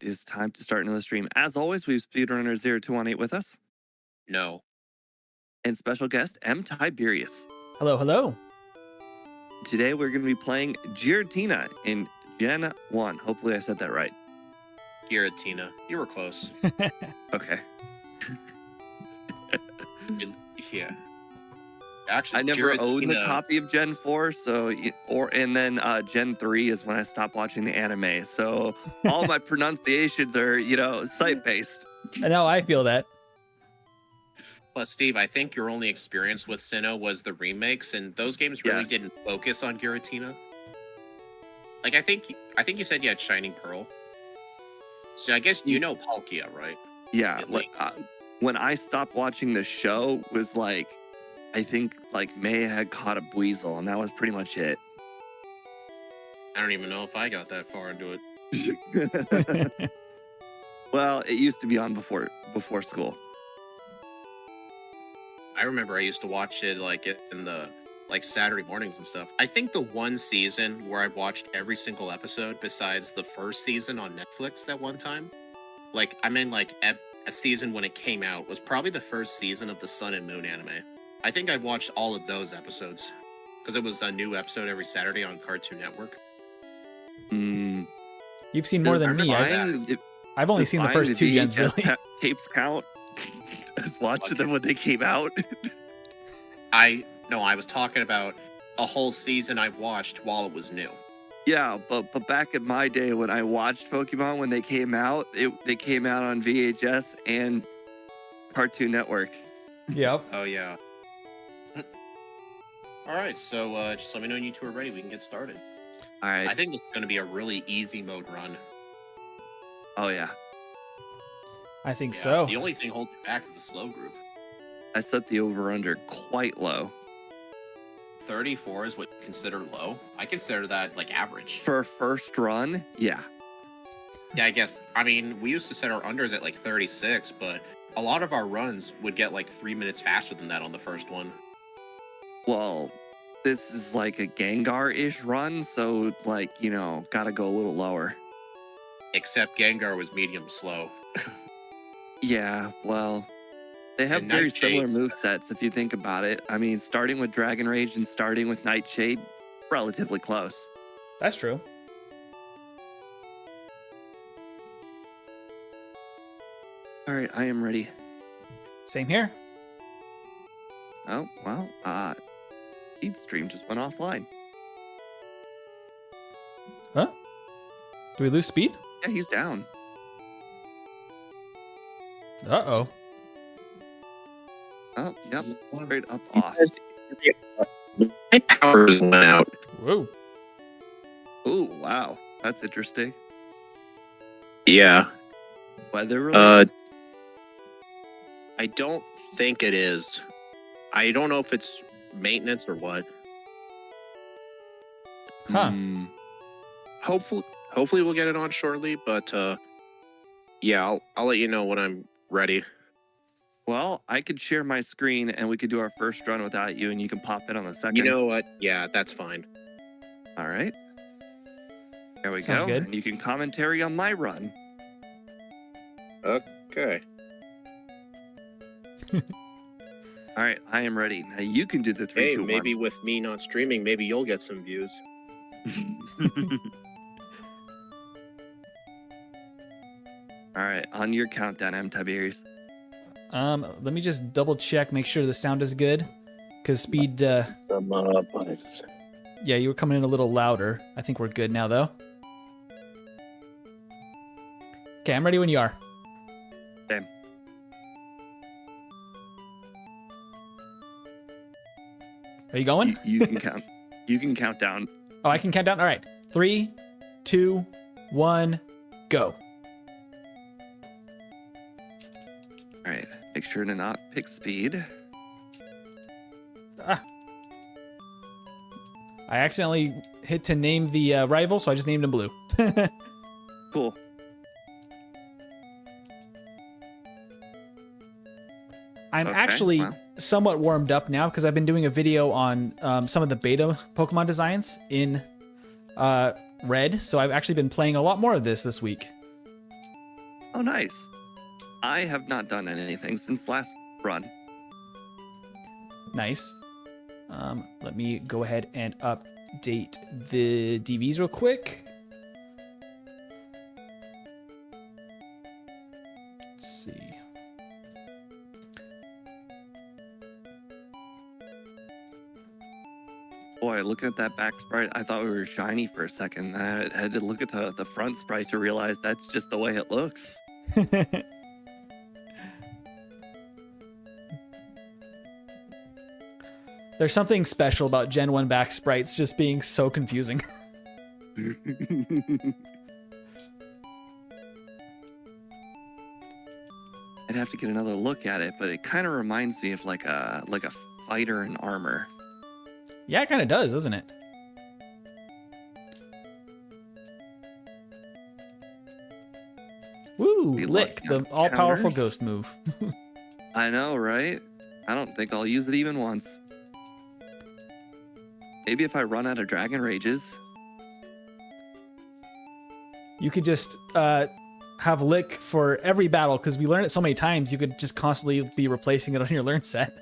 is time to start another stream. As always, we have speedrunner0218 with us. No. And special guest, M. Tiberius. Hello, hello. Today we're going to be playing Giratina in Gen 1. Hopefully I said that right. Giratina. You were close. Okay. Yeah. Actually, I never owned the Giratina- copy of Gen 4, and then Gen 3 is when I stopped watching the anime. So all my pronunciations are, site-based. And now I feel that. Plus, Steve, I think your only experience with Sinnoh was the remakes, and those games really Yes. didn't focus on Giratina. Like, I think you said you had Shining Pearl. So I guess you know Palkia, right? Yeah, At least. when I stopped watching the show was I think May had caught a Buizel, and that was pretty much it. I don't even know if I got that far into it. Well, it used to be on before school. I remember I used to watch it in the Saturday mornings and stuff. I think the one season where I watched every single episode besides the first season on Netflix that one time, a season when it came out, was probably the first season of the Sun and Moon anime. I think I watched all of those episodes because it was a new episode every Saturday on Cartoon Network. You've seen more than me. I've only seen the first two gens, really. Tapes count as watching them when they came out. I was talking about a whole season I've watched while it was new. Yeah, but back in my day when I watched Pokemon when they came out, they came out on VHS and Cartoon Network. Yep. Oh yeah. All right, so just let me know when you two are ready. We can get started. All right. I think this is going to be a really easy mode run. Oh yeah. I think so. The only thing holding you back is the slow group. I set the over/under quite low. 34 is what you consider low. I consider that average. For a first run, yeah. Yeah, I guess. I mean, we used to set our unders at 36, but a lot of our runs would get 3 minutes faster than that on the first one. Well, this is a Gengar-ish run, so gotta go a little lower. Except Gengar was medium slow. Yeah, well, they have And very Nightshade. similar movesets if you think about it. I mean, starting with Dragon Rage and starting with Nightshade, relatively close. That's true. All right, I am ready. Same here. Oh, well, Speed Stream just went offline. Huh? Do we lose speed? Yeah, he's down. Uh-oh. Oh, yep, straight up off. My powers went out. Whoa. Oh, wow, that's interesting. Yeah. Weather related? I don't think it is. I don't know if it's maintenance or what. Huh. Hopefully we'll get it on shortly, but yeah, I'll let you know when I'm ready. Well, I could share my screen and we could do our first run without you, and you can pop in on the second. You know what? Yeah, that's fine. All right. There we Sounds go. good. And you can commentary on my run. Okay. All right, I am ready. Now you can do the 3, Hey, 2, 1. maybe with me not streaming, maybe you'll get some views. All right, on your countdown, M. Tiberius. Let me just double check, make sure the sound is good. Because speed, Some buttons. yeah, you were coming in a little louder. I think we're good now, though. Okay, I'm ready when you are. Okay. Are you going? You can count. You can count down. Oh, I can count down? All right. 3, 2, 1, go. All right, make sure to not pick speed. Ah. I accidentally hit to name the rival, so I just named him Blue. Cool. I'm Okay, actually wow. somewhat warmed up now because I've been doing a video on some of the beta Pokemon designs in Red, so I've actually been playing a lot more of this week. Oh, nice. I have not done anything since last run. Nice. Let me go ahead and update the DVs real quick. Let's see. Boy, looking at that back sprite, I thought we were shiny for a second. I had to look at the front sprite to realize that's just the way it looks. There's something special about Gen 1 back sprites just being so confusing. I'd have to get another look at it, but it kind of reminds me of like a fighter in armor. Yeah, it kind of does, doesn't it? Woo, Be Lick, lucky the on all-powerful counters. ghost move. I know, right? I don't think I'll use it even once. Maybe if I run out of Dragon Rages. You could just have Lick for every battle, because we learn it so many times, you could just constantly be replacing it on your learn set.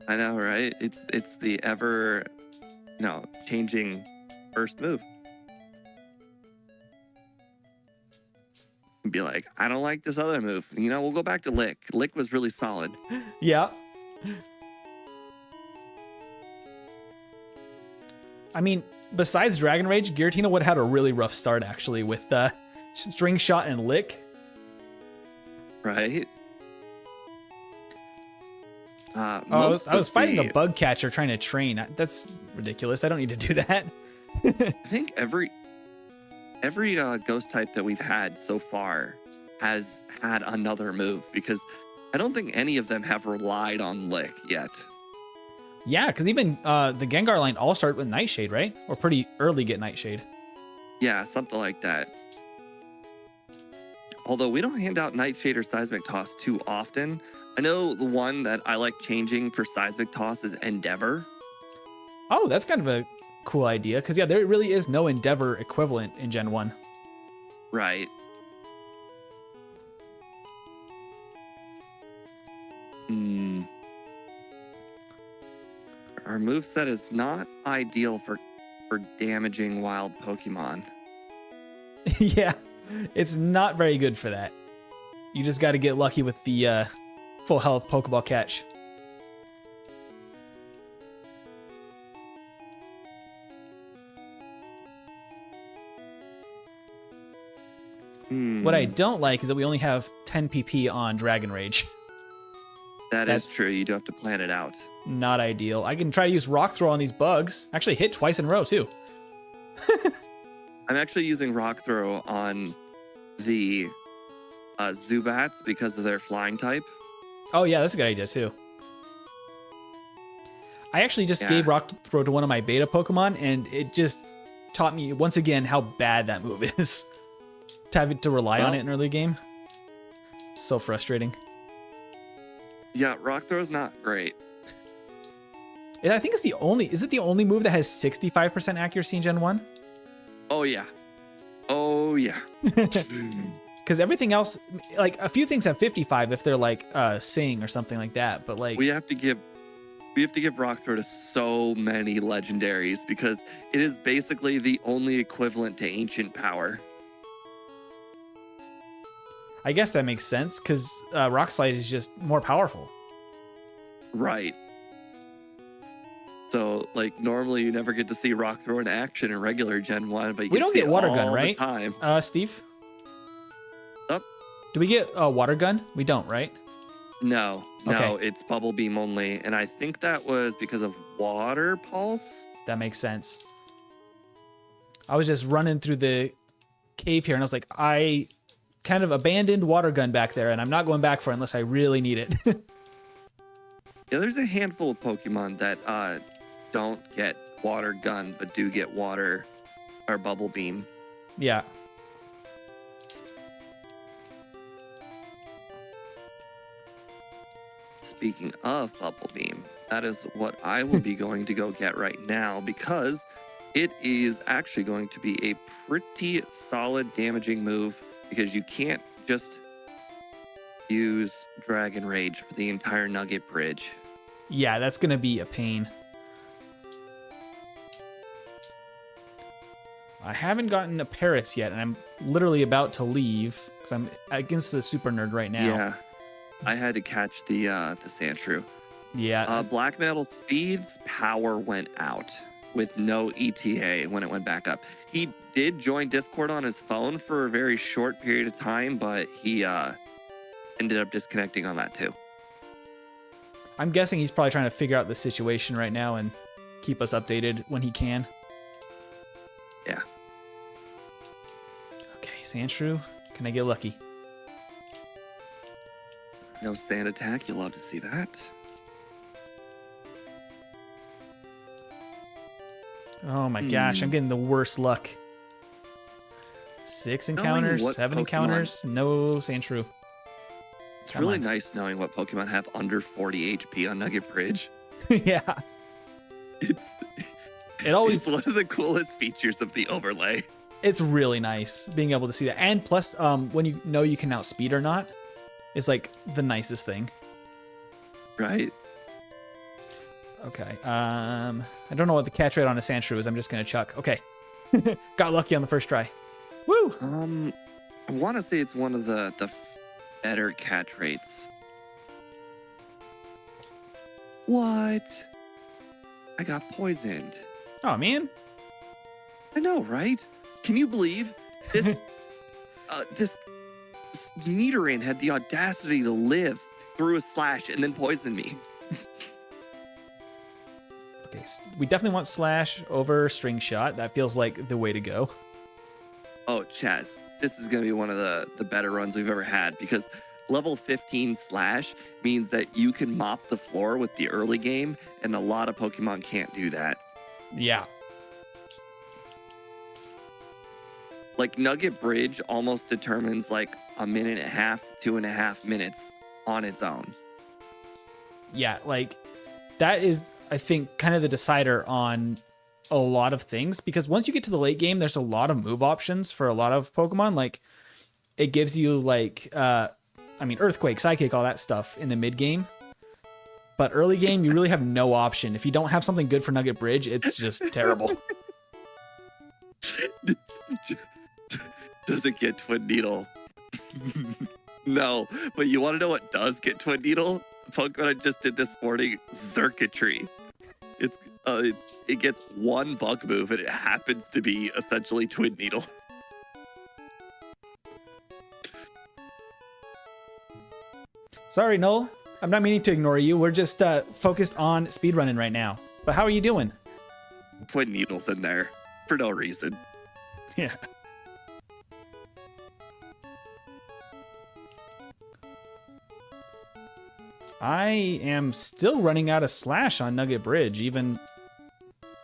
I know, right? It's the ever, changing first move. Be like, I don't like this other move. We'll go back to Lick. Lick was really solid. Yeah. I mean, besides Dragon Rage, Giratina would have had a really rough start, actually, with String Shot and Lick. Right? I was fighting a bug catcher trying to train. That's ridiculous. I don't need to do that. I think every ghost type that we've had so far has had another move, because I don't think any of them have relied on Lick yet. Yeah, because even the Gengar line all start with Nightshade, right? Or pretty early get Nightshade. Yeah, something like that. Although we don't hand out Nightshade or Seismic Toss too often. I know the one that I like changing for Seismic Toss is Endeavor. Oh, that's kind of a cool idea, because yeah, there really is no Endeavor equivalent in Gen 1. Right. Our moveset is not ideal for damaging wild Pokemon. Yeah, it's not very good for that. You just got to get lucky with the full health Pokeball catch. What I don't like is that we only have 10 PP on Dragon Rage. That's true. You do have to plan it out. Not ideal. I can try to use Rock Throw on these bugs. Actually hit twice in a row, too. I'm actually using Rock Throw on the Zubats because of their flying type. Oh, yeah, that's a good idea, too. I actually just gave Rock Throw to one of my beta Pokemon, and it just taught me, once again, how bad that move is. To having to rely on it in early game. So frustrating. Yeah, Rock Throw is not great. I think it's the only... Is it the only move that has 65% accuracy in Gen 1? Oh, yeah. Oh, yeah. Because everything else... Like, a few things have 55 if they're, like, Sing or something like that. But, like... We have to give Rock Throw to so many legendaries, because it is basically the only equivalent to Ancient Power. I guess that makes sense, because Rock Slide is just more powerful. Right. So, like, normally you never get to see Rock Throw in action in regular Gen 1, but you We can don't see get it Water all Gun, the right? time. Steve? Up? Do we get Water Gun? We don't, right? No, Okay. It's Bubble Beam only, and I think that was because of Water Pulse. That makes sense. I was just running through the cave here, and I was like, I kind of abandoned Water Gun back there, and I'm not going back for it unless I really need it. Yeah, there's a handful of Pokemon that don't get Water Gun, but do get Water or Bubble Beam. Yeah. Speaking of Bubble Beam, that is what I will be going to go get right now, because it is actually going to be a pretty solid damaging move, because you can't just use Dragon Rage for the entire Nugget Bridge. Yeah, that's going to be a pain. I haven't gotten a Paris yet, and I'm literally about to leave because I'm against the Super Nerd right now. Yeah, I had to catch the Sandshrew. Yeah. Black Metal Speed's power went out with no ETA when it went back up. He did join Discord on his phone for a very short period of time, but he ended up disconnecting on that too. I'm guessing he's probably trying to figure out the situation right now and keep us updated when he can. Yeah. Okay, Sandshrew, can I get lucky? No sand attack, you'll love to see that. Oh my gosh, I'm getting the worst luck. 6 encounters, what 7 Pokemon- encounters, no Sandshrew. It's Come really on. nice knowing what Pokemon have under 40 HP on Nugget Bridge. Yeah, It's it always, it's one of the coolest features of the overlay. it's really nice being able to see that. And plus, when you know you can outspeed or not, is like the nicest thing. Right? Okay, I don't know what the catch rate on a Sandshrew is. I'm just gonna chuck. Okay, got lucky on the first try. Woo! I want to say it's one of the better catch rates. What? I got poisoned. Oh man, I know, right? Can you believe this? This Nidoran had the audacity to live through a slash and then poison me. okay, we definitely want Slash over String Shot. That feels like the way to go. Oh, Chaz, this is going to be one of the better runs we've ever had because level 15 slash means that you can mop the floor with the early game, and a lot of Pokemon can't do that. Yeah, Like Nugget Bridge almost determines like a minute and a half to 2.5 minutes on its own. yeah, like that is, I think, kind of the decider on a lot of things, because once you get to the late game, there's a lot of move options for a lot of Pokemon. Like it gives you like, Earthquake, Psychic, all that stuff in the mid game. But early game, you really have no option. If you don't have something good for Nugget Bridge, it's just terrible. Does it get Twin Needle? No, but you want to know what does get Twin Needle? Pokemon I just did this morning, Circuitry. It's it gets one bug move and it happens to be essentially Twin Needle. Sorry, Noel. I'm not meaning to ignore you. We're just focused on speedrunning right now. But how are you doing? Twin Needle's in there for no reason. Yeah. I am still running out of Slash on Nugget Bridge, even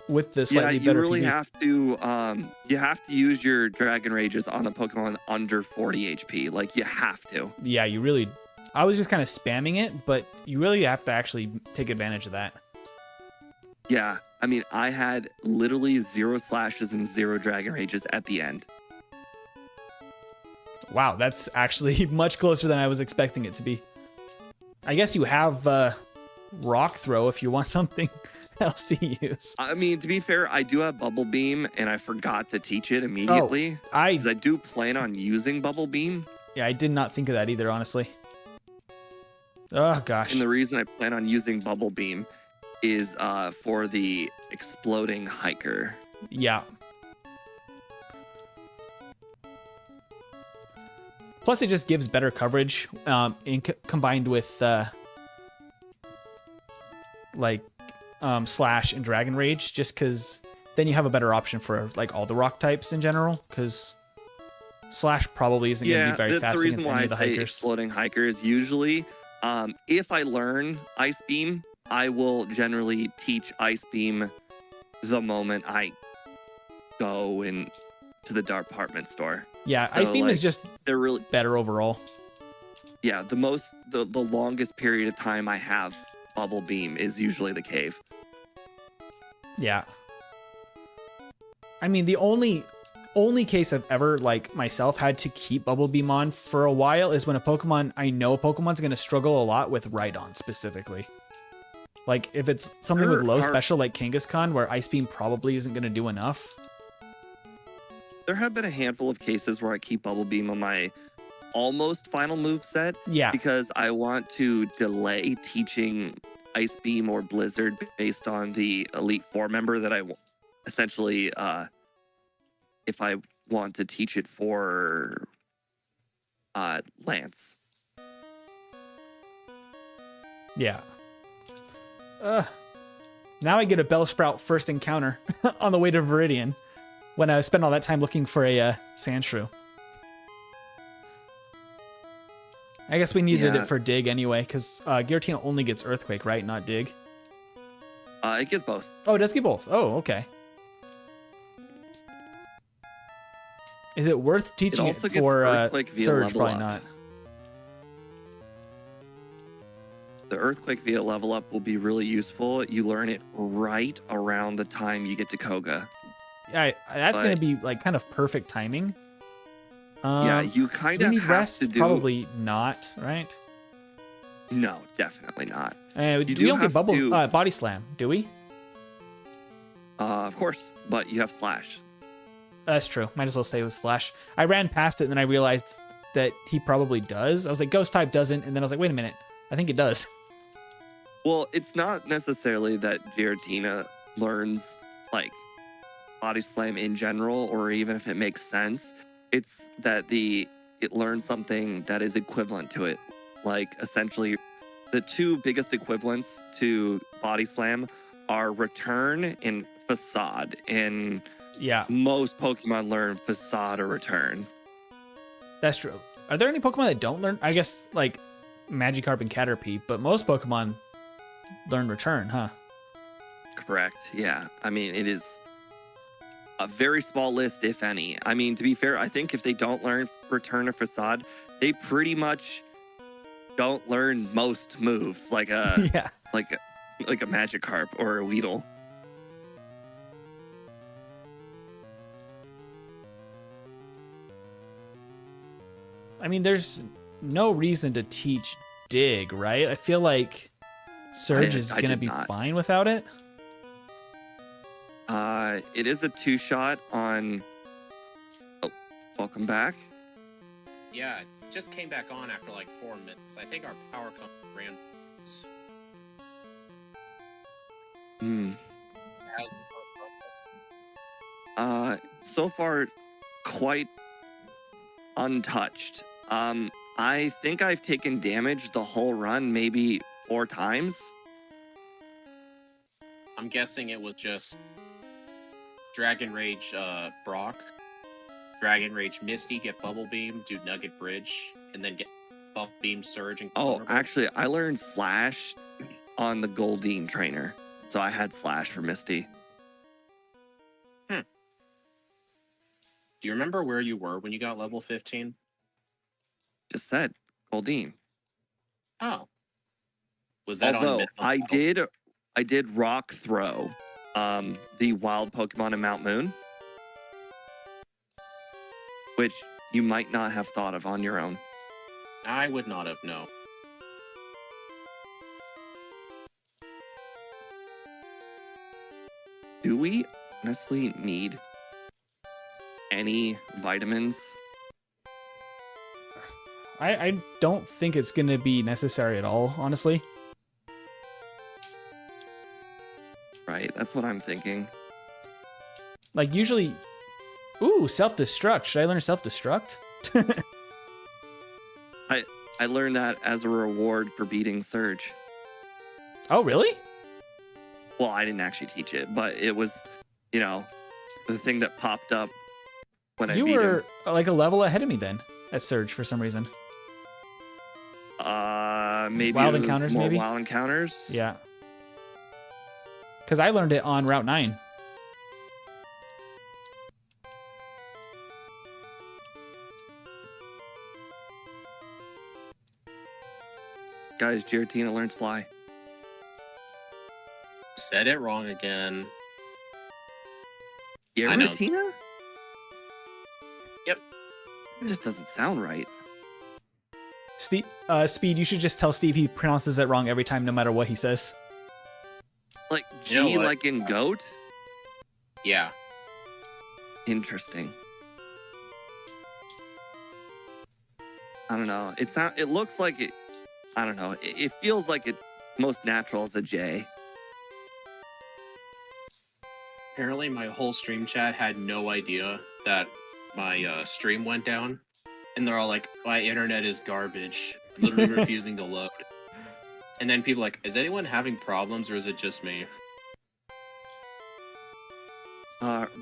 with the slightly Yeah, you better really PV. have to use your Dragon Rages on a Pokemon under 40 HP. Like you have to. Yeah, you really... I was just kind of spamming it, but you really have to actually take advantage of that. Yeah, I mean, I had literally 0 slashes and 0 Dragon Rages at the end. Wow, that's actually much closer than I was expecting it to be. I guess you have Rock Throw if you want something else to use. I mean, to be fair, I do have Bubble Beam, and I forgot to teach it immediately. Because I do plan on using Bubble Beam. Yeah, I did not think of that either, honestly. Oh, gosh. And the reason I plan on using Bubble Beam is for the Exploding Hiker. Yeah. Plus, it just gives better coverage combined with Slash and Dragon Rage, just because then you have a better option for like all the rock types in general, because Slash probably isn't going to be very fast the against reason any why of the I say hikers. Exploding Hiker is usually, if I learn Ice Beam, I will generally teach Ice Beam the moment I go to the department store. Yeah, Ice Beam is just They're really better overall. Yeah, the longest period of time I have Bubble Beam is usually the cave. Yeah. I mean, the only only case I've ever, like myself, had to keep Bubble Beam on for a while is when I know a Pokemon's going to struggle a lot with Rhydon specifically. Like if it's something with low special like Kangaskhan where Ice Beam probably isn't going to do enough. There have been a handful of cases where I keep Bubble Beam on my almost final move set. Yeah. Because I want to delay teaching Ice Beam or Blizzard based on the Elite Four member that I essentially, if I want to teach it for Lance. Yeah. Now I get a Bellsprout first encounter on the way to Viridian when I spent all that time looking for a Sandshrew. I guess we needed it for Dig anyway, because Giratina only gets Earthquake, right? Not Dig. It gets both. Oh, it does get both. Oh, okay. Is it worth teaching it for Surge? Probably not. The Earthquake via level up will be really useful. You learn it right around the time you get to Koga. Yeah, that's going to be like kind of perfect timing. Yeah, you kind of have rest? to do. Probably not, right? No, definitely not. We don't get Body Slam, do we? Of course, but you have Slash. That's true. Might as well stay with Slash. I ran past it and then I realized that he probably does. I was like, Ghost type doesn't, and then I was like, wait a minute, I think it does. Well, it's not necessarily that Giratina learns like Body Slam in general, or even if it makes sense. It's that it learns something that is equivalent to it. Like essentially, the two biggest equivalents to Body Slam are Return and Facade. And most Pokemon learn Facade or Return. That's true. Are there any Pokemon that don't learn? I guess like Magikarp and Caterpie, but most Pokemon learn Return, huh? Correct. Yeah. I mean, it is a very small list, if any. I mean, to be fair, I think if they don't learn Return or Facade, they pretty much don't learn most moves, like a like a Magikarp or a Weedle. I mean, there's no reason to teach Dig, right? I feel like Surge is going to be fine without it. It is a 2-shot on... Oh, welcome back. Yeah, it just came back on after like 4 minutes. I think our power company ran. So far, quite untouched. I think I've taken damage the whole run, maybe 4 times. I'm guessing it was just Dragon Rage Brock, Dragon Rage Misty, get Bubble Beam, do Nugget Bridge, and then get Bubble Beam Surge. And actually, I learned Slash on the Goldeen trainer, so I had Slash for Misty. Do you remember where you were when you got level 15? Just said Goldeen. Oh. Was that Although on I did Rock Throw, the wild Pokemon in Mount Moon, which you might not have thought of on your own. I would not have, no. Do we honestly need any vitamins? I don't think it's going to be necessary at all, honestly. Right, that's what I'm thinking. Like, usually... Ooh, self-destruct. Should I learn self-destruct? I learned that as a reward for beating Surge. Oh, really? Well, I didn't actually teach it, but it was, the thing that popped up when I beat him. You were like a level ahead of me then at Surge for some reason. Maybe Wild Encounters, maybe? Wild Encounters? Yeah. Because I learned it on Route 9. Guys, Giratina learns Fly. Said it wrong again. Giratina? It just doesn't sound right. Speed, you should just tell Steve he pronounces it wrong every time, no matter what he says. Like G, You know what? like in goat. Yeah. Interesting. I don't know. It looks like it. I don't know. It feels like it most natural is a J. Apparently, my whole stream chat had no idea that my stream went down, and they're all like, "My internet is garbage, literally refusing to load." And then people are like, "Is anyone having problems, or is it just me?"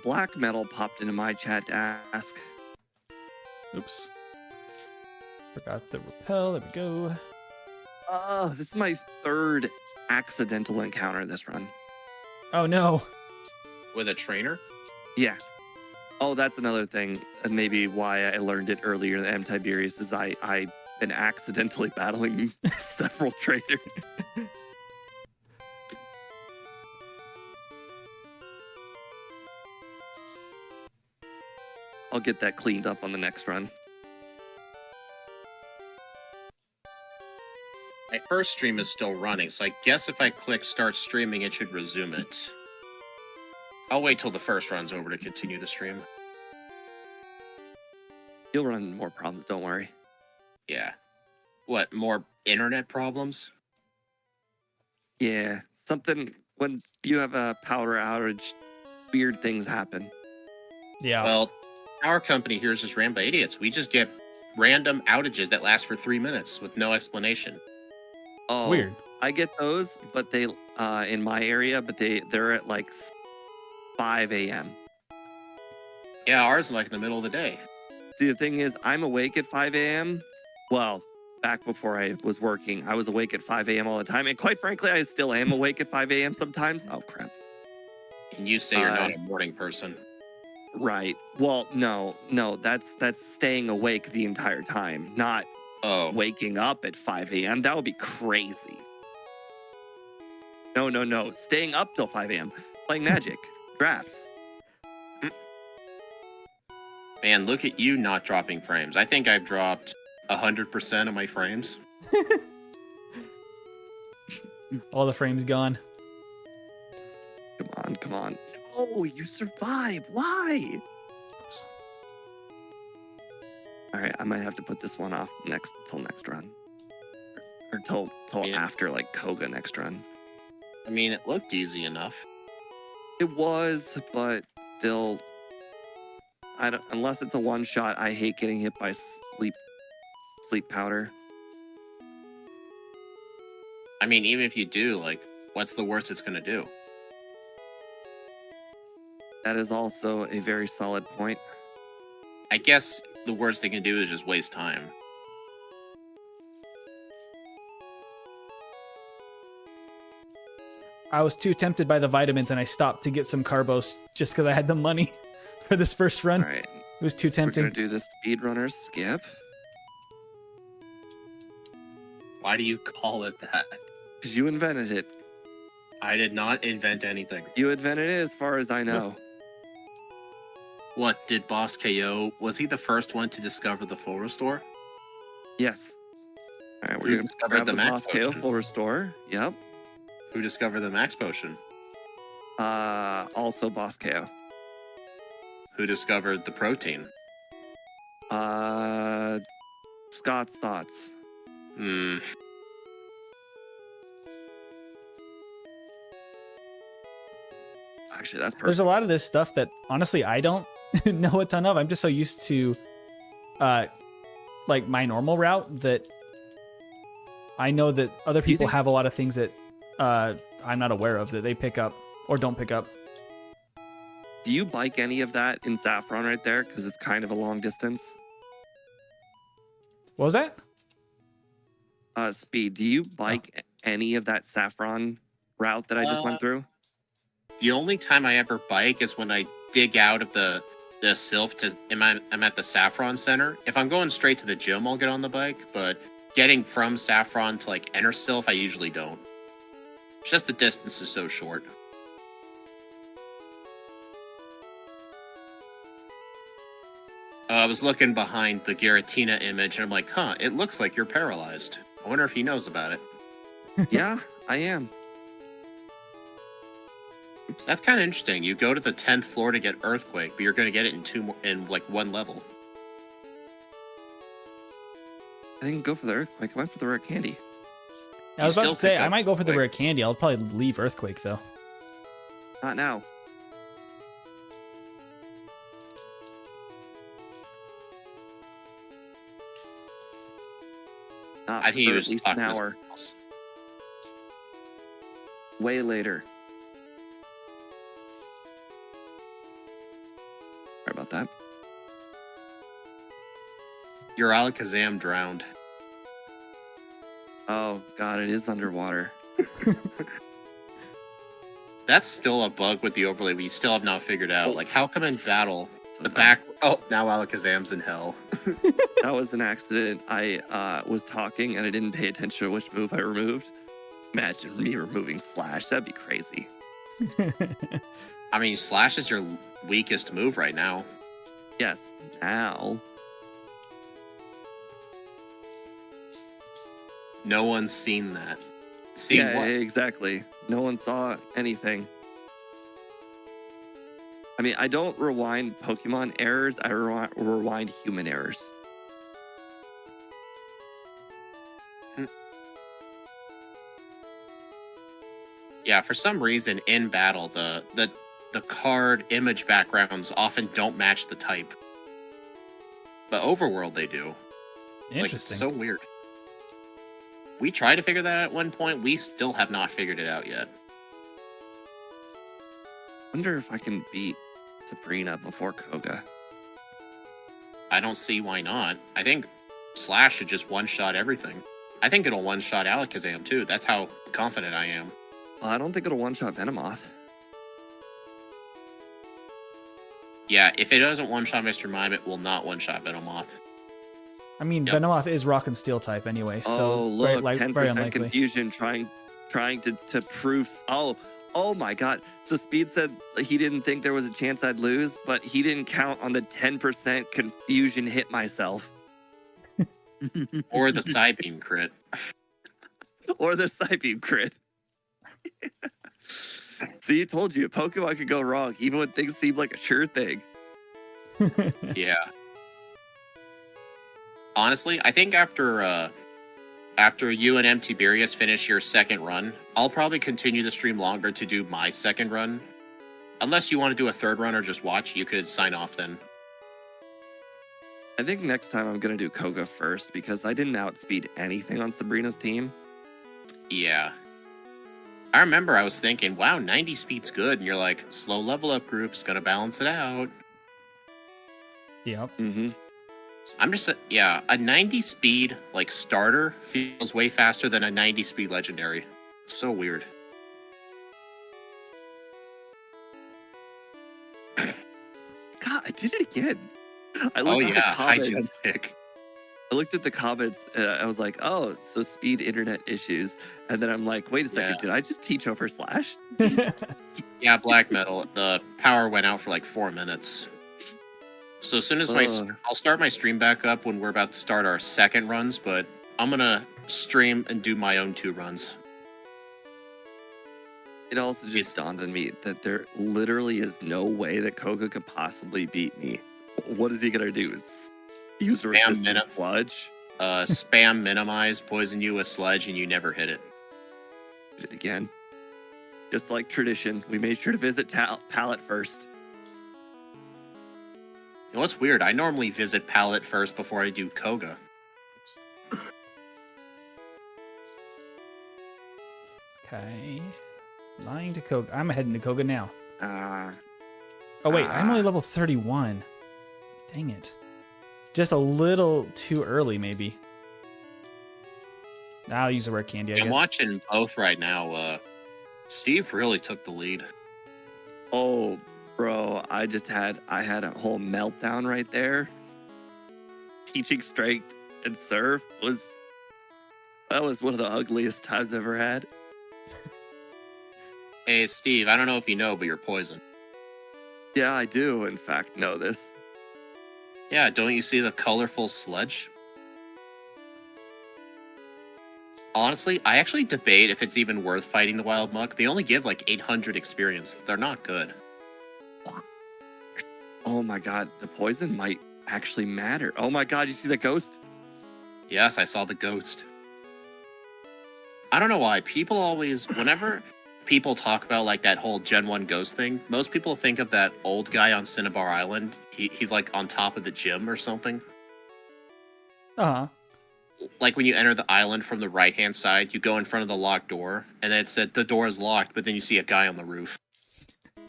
Black Metal popped into my chat to ask. Oops. Forgot the repel. There we go. This is my third accidental encounter this run. Oh no. With a trainer? Yeah. Oh, that's another thing. Maybe why I learned it earlier than M. Tiberius is I've been accidentally battling several trainers. I'll get that cleaned up on the next run. My first stream is still running, so I guess if I click start streaming, it should resume it. I'll wait till the first run's over to continue the stream. You'll run into more problems, don't worry. Yeah. What, more internet problems? Yeah, something when you have a power outage, weird things happen. Yeah. Well, our company here is just ran by idiots. We just get random outages that last for 3 minutes with no explanation. Oh, Weird. I get those, but they in my area, but they're at like 5 a.m. Yeah, ours are like in the middle of the day. See, the thing is, I'm awake at 5 a.m. Well, back before I was working, I was awake at 5 a.m. all the time, and quite frankly, I still am awake at 5 a.m. sometimes. Oh crap! And you say you're not a morning person. Right. Well, no, that's staying awake the entire time, not Oh. waking up at 5 a.m. That would be crazy. No. Staying up till 5 a.m. Playing Magic, drafts. Man, look at you not dropping frames. I think I've dropped 100% of my frames. All the frames gone. Come on. No, you survived. Why? Oops. All right, I might have to put this one off till next run, or till Yeah. after like Koga next run. I mean, it looked easy enough. It was, but still, I don't. Unless it's a one shot, I hate getting hit by sleep powder. I mean, even if you do, like, what's the worst it's gonna do? That is also a very solid point. I guess the worst they can do is just waste time. I was too tempted by the vitamins and I stopped to get some carbos just because I had the money for this first run. All right, It was too we're tempting. gonna do the speedrunner skip Why do you call it that? because you invented it. I did not invent anything. You invented it, as far as I know. What, did Boss KO, was he the first one to discover the full restore? Yes. All right, we're Who gonna discovered grab the the max Boss KO potion? full restore. Yep. Who discovered the max potion? Also Boss KO. Who discovered the protein? Scott's thoughts. Hmm. Actually, that's perfect. There's a lot of this stuff that honestly I don't know a ton of. I'm just so used to like my normal route that I know that other people think- have a lot of things that I'm not aware of that they pick up or don't pick up. Do you bike any of that in Saffron right there? Because it's kind of a long distance. What was that? Speed, do you bike any of that Saffron route that I just went through? The only time I ever bike is when I dig out of the Sylph to I'm at the Saffron Center. If I'm going straight to the gym, I'll get on the bike, but getting from Saffron to like Enter Sylph, I usually don't. It's just the distance is so short. was looking behind the Giratina image, and I'm like, huh, it looks like you're paralyzed. I wonder if he knows about it. Yeah, I am. That's kind of interesting. You go to the 10th floor to get Earthquake, but you're going to get it in one level. I didn't go for the Earthquake. I went for the rare candy. I was You about to still say, picked I up might go for the Earthquake. rare candy. I'll probably leave Earthquake, though. Not now. Not I think he for was at least talking an to hour. someone else. Way later. Sorry about that. Your Alakazam drowned. Oh, God, it is underwater. That's still a bug with the overlay, but you still have not figured out. Like, how come in battle, So the dumb. back... Oh, now Alakazam's in hell. That was an accident. I was talking and I didn't pay attention to which move I removed. Imagine me removing Slash. That'd be crazy. I mean, Slash is your weakest move right now. Yes, now. No one's seen that. Seen Yeah, what? exactly. No one saw anything. I mean, I don't rewind Pokemon errors. I rewind human errors. Yeah, for some reason in battle, the card image backgrounds often don't match the type. But Overworld they do. It's Interesting. like, it's so weird. We tried to figure that out at one point. We still have not figured it out yet. Wonder if I can beat Sabrina before Koga. I don't see why not. I think Slash should just one-shot everything. I think it'll one-shot Alakazam too. That's how confident I am. Well, I don't think it'll one-shot Venomoth. Yeah, if it doesn't one-shot Mr. Mime, it will not one-shot Venomoth. I mean, Yep. Venomoth is Rock and Steel type anyway, so Oh, look, very 10% unlikely. confusion trying to prove... Oh my God. So Speed said he didn't think there was a chance I'd lose, but he didn't count on the 10% confusion hit myself. Or the Psybeam crit. Or the Psybeam crit. See, told you, Pokemon could go wrong, even when things seem like a sure thing. Yeah. Honestly, I think after you and M. Tiberius finish your second run, I'll probably continue the stream longer to do my second run. Unless you want to do a third run or just watch, you could sign off then. I think next time I'm going to do Koga first because I didn't outspeed anything on Sabrina's team. Yeah. I remember I was thinking, wow, 90 speed's good. And you're like, slow level up group's gonna balance it out. Yep. Mm-hmm. I'm just, yeah, a 90 speed, like, starter feels way faster than a 90 speed legendary. It's so weird. God, I did it again. I Oh looked at yeah, the high jump comments. pick. I looked at the comments and I was like, oh, so speed internet issues. And then I'm like, wait a second, Yeah. did I just teach over Slash? Yeah, black metal. The power went out for like 4 minutes. So as soon as I'll start my stream back up when we're about to start our second runs, but I'm gonna stream and do my own 2 runs. It also just dawned on me that there literally is no way that Koga could possibly beat me. What is he gonna do? Use Spam resistant sludge? Spam minimize, poison you with sledge, and you never hit it. Did it again. Just like tradition, we made sure to visit Palette first. You know what's weird? I normally visit Palette first before I do Koga. Okay. Lying to Koga. I'm heading to Koga now. Ah. Oh, wait. I'm only level 31. Dang it. Just a little too early, maybe. I'll use a rare candy, I I'm guess. watching both right now. Steve really took the lead. Oh, bro, I had a whole meltdown right there. Teaching strength and serve was one of the ugliest times I've ever had. Hey, Steve, I don't know if you know, but you're poison. Yeah, I do, in fact, know this. Yeah, don't you see the colorful sludge? Honestly, I actually debate if it's even worth fighting the wild muck. They only give like 800 experience. They're not good. Oh my god, the poison might actually matter. Oh my god, you see the ghost? Yes, I saw the ghost. I don't know why. People always, whenever people talk about like that whole Gen 1 ghost thing, most people think of that old guy on Cinnabar Island. He's like on top of the gym or something. Uh-huh. Like when you enter the island from the right-hand side, you go in front of the locked door, and then it said the door is locked, but then you see a guy on the roof. All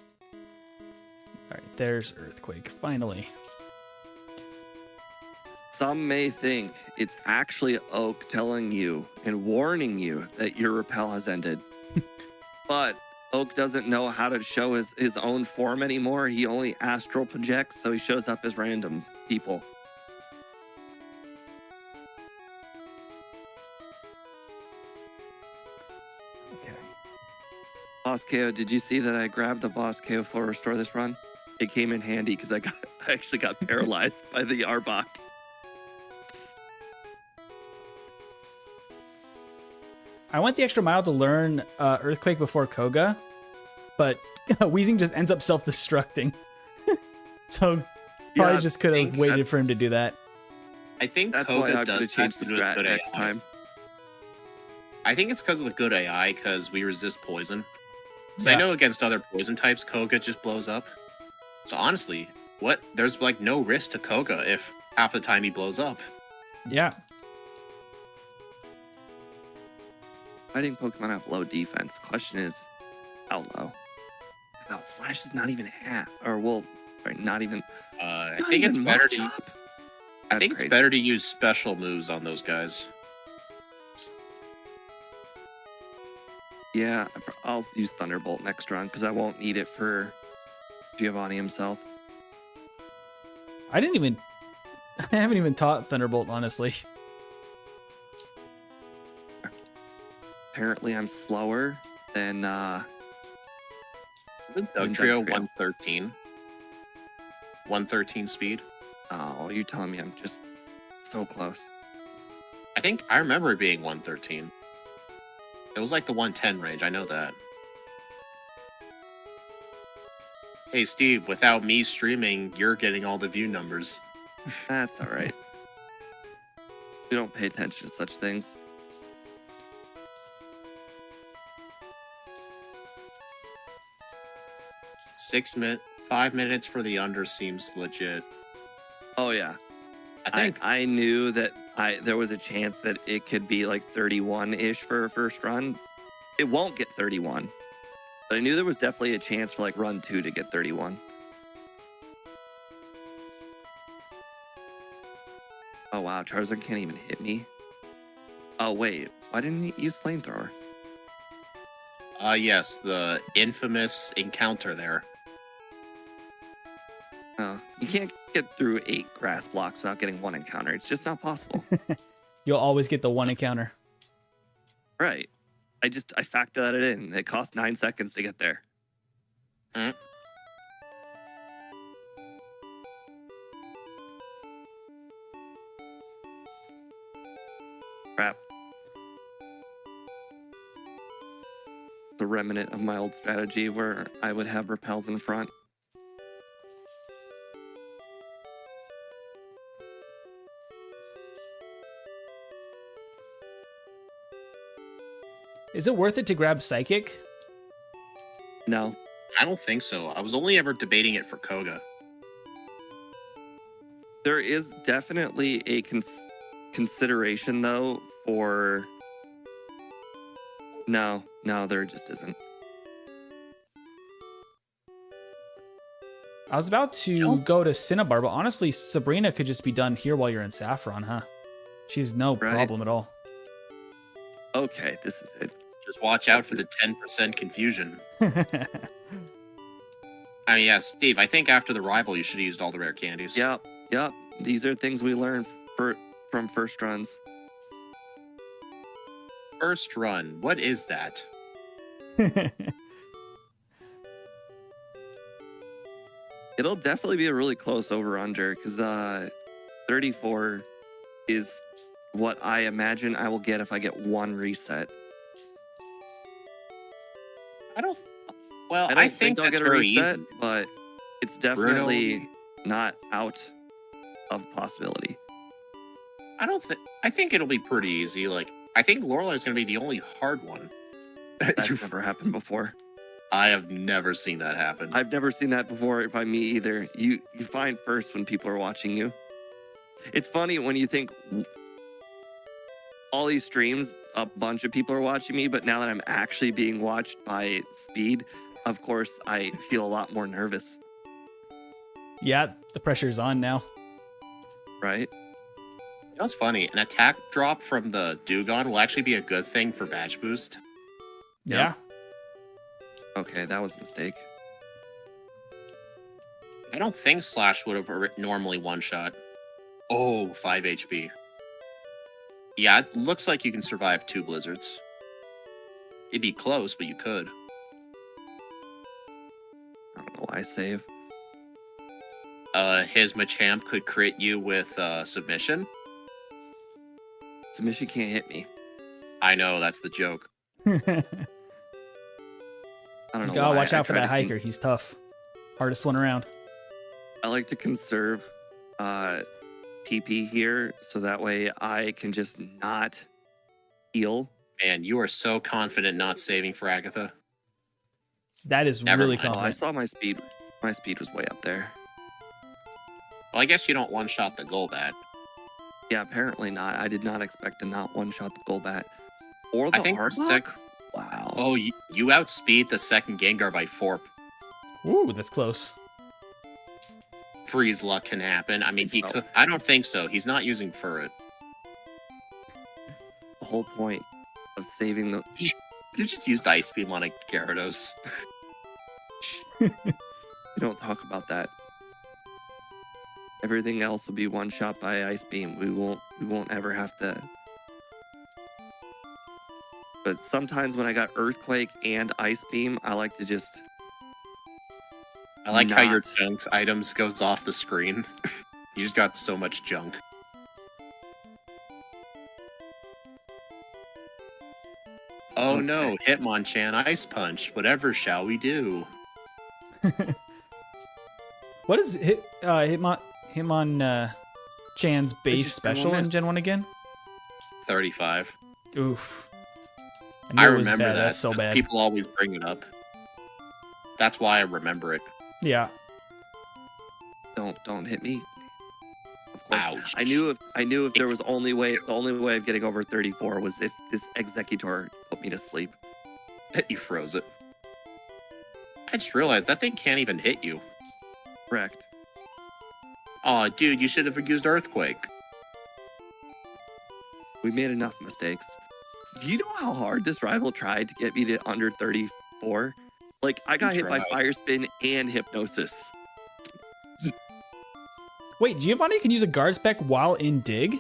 right, there's Earthquake, finally. Some may think it's actually Oak telling you and warning you that your repel has ended. But Oak doesn't know how to show his own form anymore. He only astral projects, so he shows up as random people. Okay. Boss KO, did you see that I grabbed the Boss KO for Restore this run? It came in handy because I actually got paralyzed by the Arbok. I went the extra mile to learn Earthquake before Koga, but Weezing just ends up self-destructing. So probably Yeah, just could have waited for him to do that. I think That's Koga why I'm does going to change the that to do with strat good next AI. time. I think it's because of the good AI, because we resist poison. So Yeah. I know against other poison types, Koga just blows up. So honestly, there's like no risk to Koga if half the time he blows up. Yeah. Fighting Pokemon have low defense. Question is, how low? No, Slash is not even half. Or, well, sorry, not even. I not think it's even better much to. up. I That's think crazy. it's better to use special moves on those guys. Yeah, I'll use Thunderbolt next run because I won't need it for Giovanni himself. I haven't even taught Thunderbolt, honestly. Apparently, I'm slower than. Isn't And Dugtrio Dugtrio. 113? 113 speed? Oh, you're telling me I'm just so close. I think I remember it being 113. It was like the 110 range, I know that. Hey Steve, without me streaming, you're getting all the view numbers. That's all right. We don't pay attention to such things. 5 minutes for the under seems legit. Oh yeah, I think I knew that there was a chance that it could be like 31-ish for a first run. It won't get 31, but I knew there was definitely a chance for like run 2 to get 31. Oh wow, Charizard can't even hit me. Oh wait, why didn't he use flamethrower? yes, the infamous encounter there. Oh, you can't get through 8 grass blocks without getting 1 encounter. It's just not possible. You'll always get the one encounter. Right. I factor that in. It costs 9 seconds to get there. Mm. Crap. The remnant of my old strategy where I would have repels in front. Is it worth it to grab Psychic? No. I don't think so. I was only ever debating it for Koga. There is definitely a consideration, though, for... No, there just isn't. I was about to go to Cinnabar, but honestly, Sabrina could just be done here while you're in Saffron, huh? She's no Right. problem at all. Okay, this is it. Just watch out for the 10% confusion. I mean, yeah, Steve, I think after the rival, you should have used all the rare candies. Yep. These are things we learn from first runs. First run, what is that? It'll definitely be a really close over-under, because 34 is what I imagine I will get if I get one reset. I don't. Well, I don't I think I'll that's get a very reset, easy. but it's definitely not out of possibility. I don't think. I think it'll be pretty easy. Like, I think Lorelai's going to be the only hard one. That's never happened before. I have never seen that happen. I've never seen that before by me either. You find first when people are watching you. It's funny when you think all these streams, a bunch of people are watching me, but now that I'm actually being watched by Speed, of course, I feel a lot more nervous, Yeah, the pressure's on now. right? You know what's funny? An attack drop from the Dugong will actually be a good thing for badge boost. Yeah. Okay, that was a mistake. I don't think Slash would have normally one-shot. Oh, 5 HP. Yeah, it looks like you can survive 2 blizzards. It'd be close, but you could. I don't know why I save. His Machamp could crit you with submission. Submission can't hit me. I know, that's the joke. I don't know. Gotta why. watch I out for try that to hiker. He's tough. Hardest one around. I like to conserve PP here, so that way I can just not heal. Man, you are so confident not saving for Agatha. That is Never really mind. Oh, I confident. saw my speed. My speed was way up there. Well, I guess you don't one-shot the Golbat. Yeah, apparently not. I did not expect to not one-shot the Golbat. Or the I think Arbok? Wow. Oh, you outspeed the second Gengar by 4. Ooh, that's close. Freeze luck can happen. I mean, he Oh. could. I don't think so. He's not using Furret. The whole point of saving the... You just used Ice Beam on a Gyarados. We don't talk about that. Everything else will be one shot by Ice Beam. We won't ever have to. But sometimes when I got Earthquake and Ice Beam, I like to just... I like how your Not. junk items goes off the screen. You just got so much junk. Oh Okay. no, Hitmonchan Ice Punch. Whatever shall we do? What is Hitmon Chan's base just special in missed. Gen 1 again? 35. Oof. I knew it was remember bad. that. That's so bad. People always bring it up. That's why I remember it. Yeah. Don't hit me. Of course. Ouch. I knew if there was the only way of getting over 34 was if this Executor put me to sleep. You froze it. I just realized that thing can't even hit you. Correct. Aw, dude, you should have used Earthquake. We made enough mistakes. Do you know how hard this rival tried to get me to under 34? Like, I got He hit by tried. Fire Spin and Hypnosis. Wait, Giovanni can use a guard spec while in dig?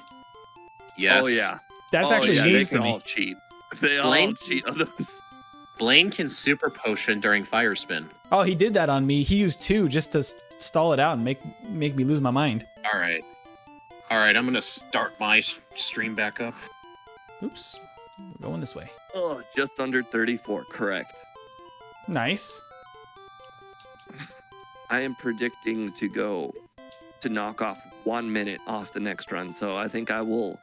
Yes. Oh, yeah. That's Oh, actually yeah, news they to can me. all cheat. They Blaine? all cheat on those. Blaine can Super Potion during Fire Spin. Oh, he did that on me. He used 2 just to stall it out and make me lose my mind. Alright. Alright, I'm gonna start my stream back up. Oops. We're going this way. Oh, just under 34. Correct. Nice. I am predicting to knock off 1 minute off the next run. So I think I will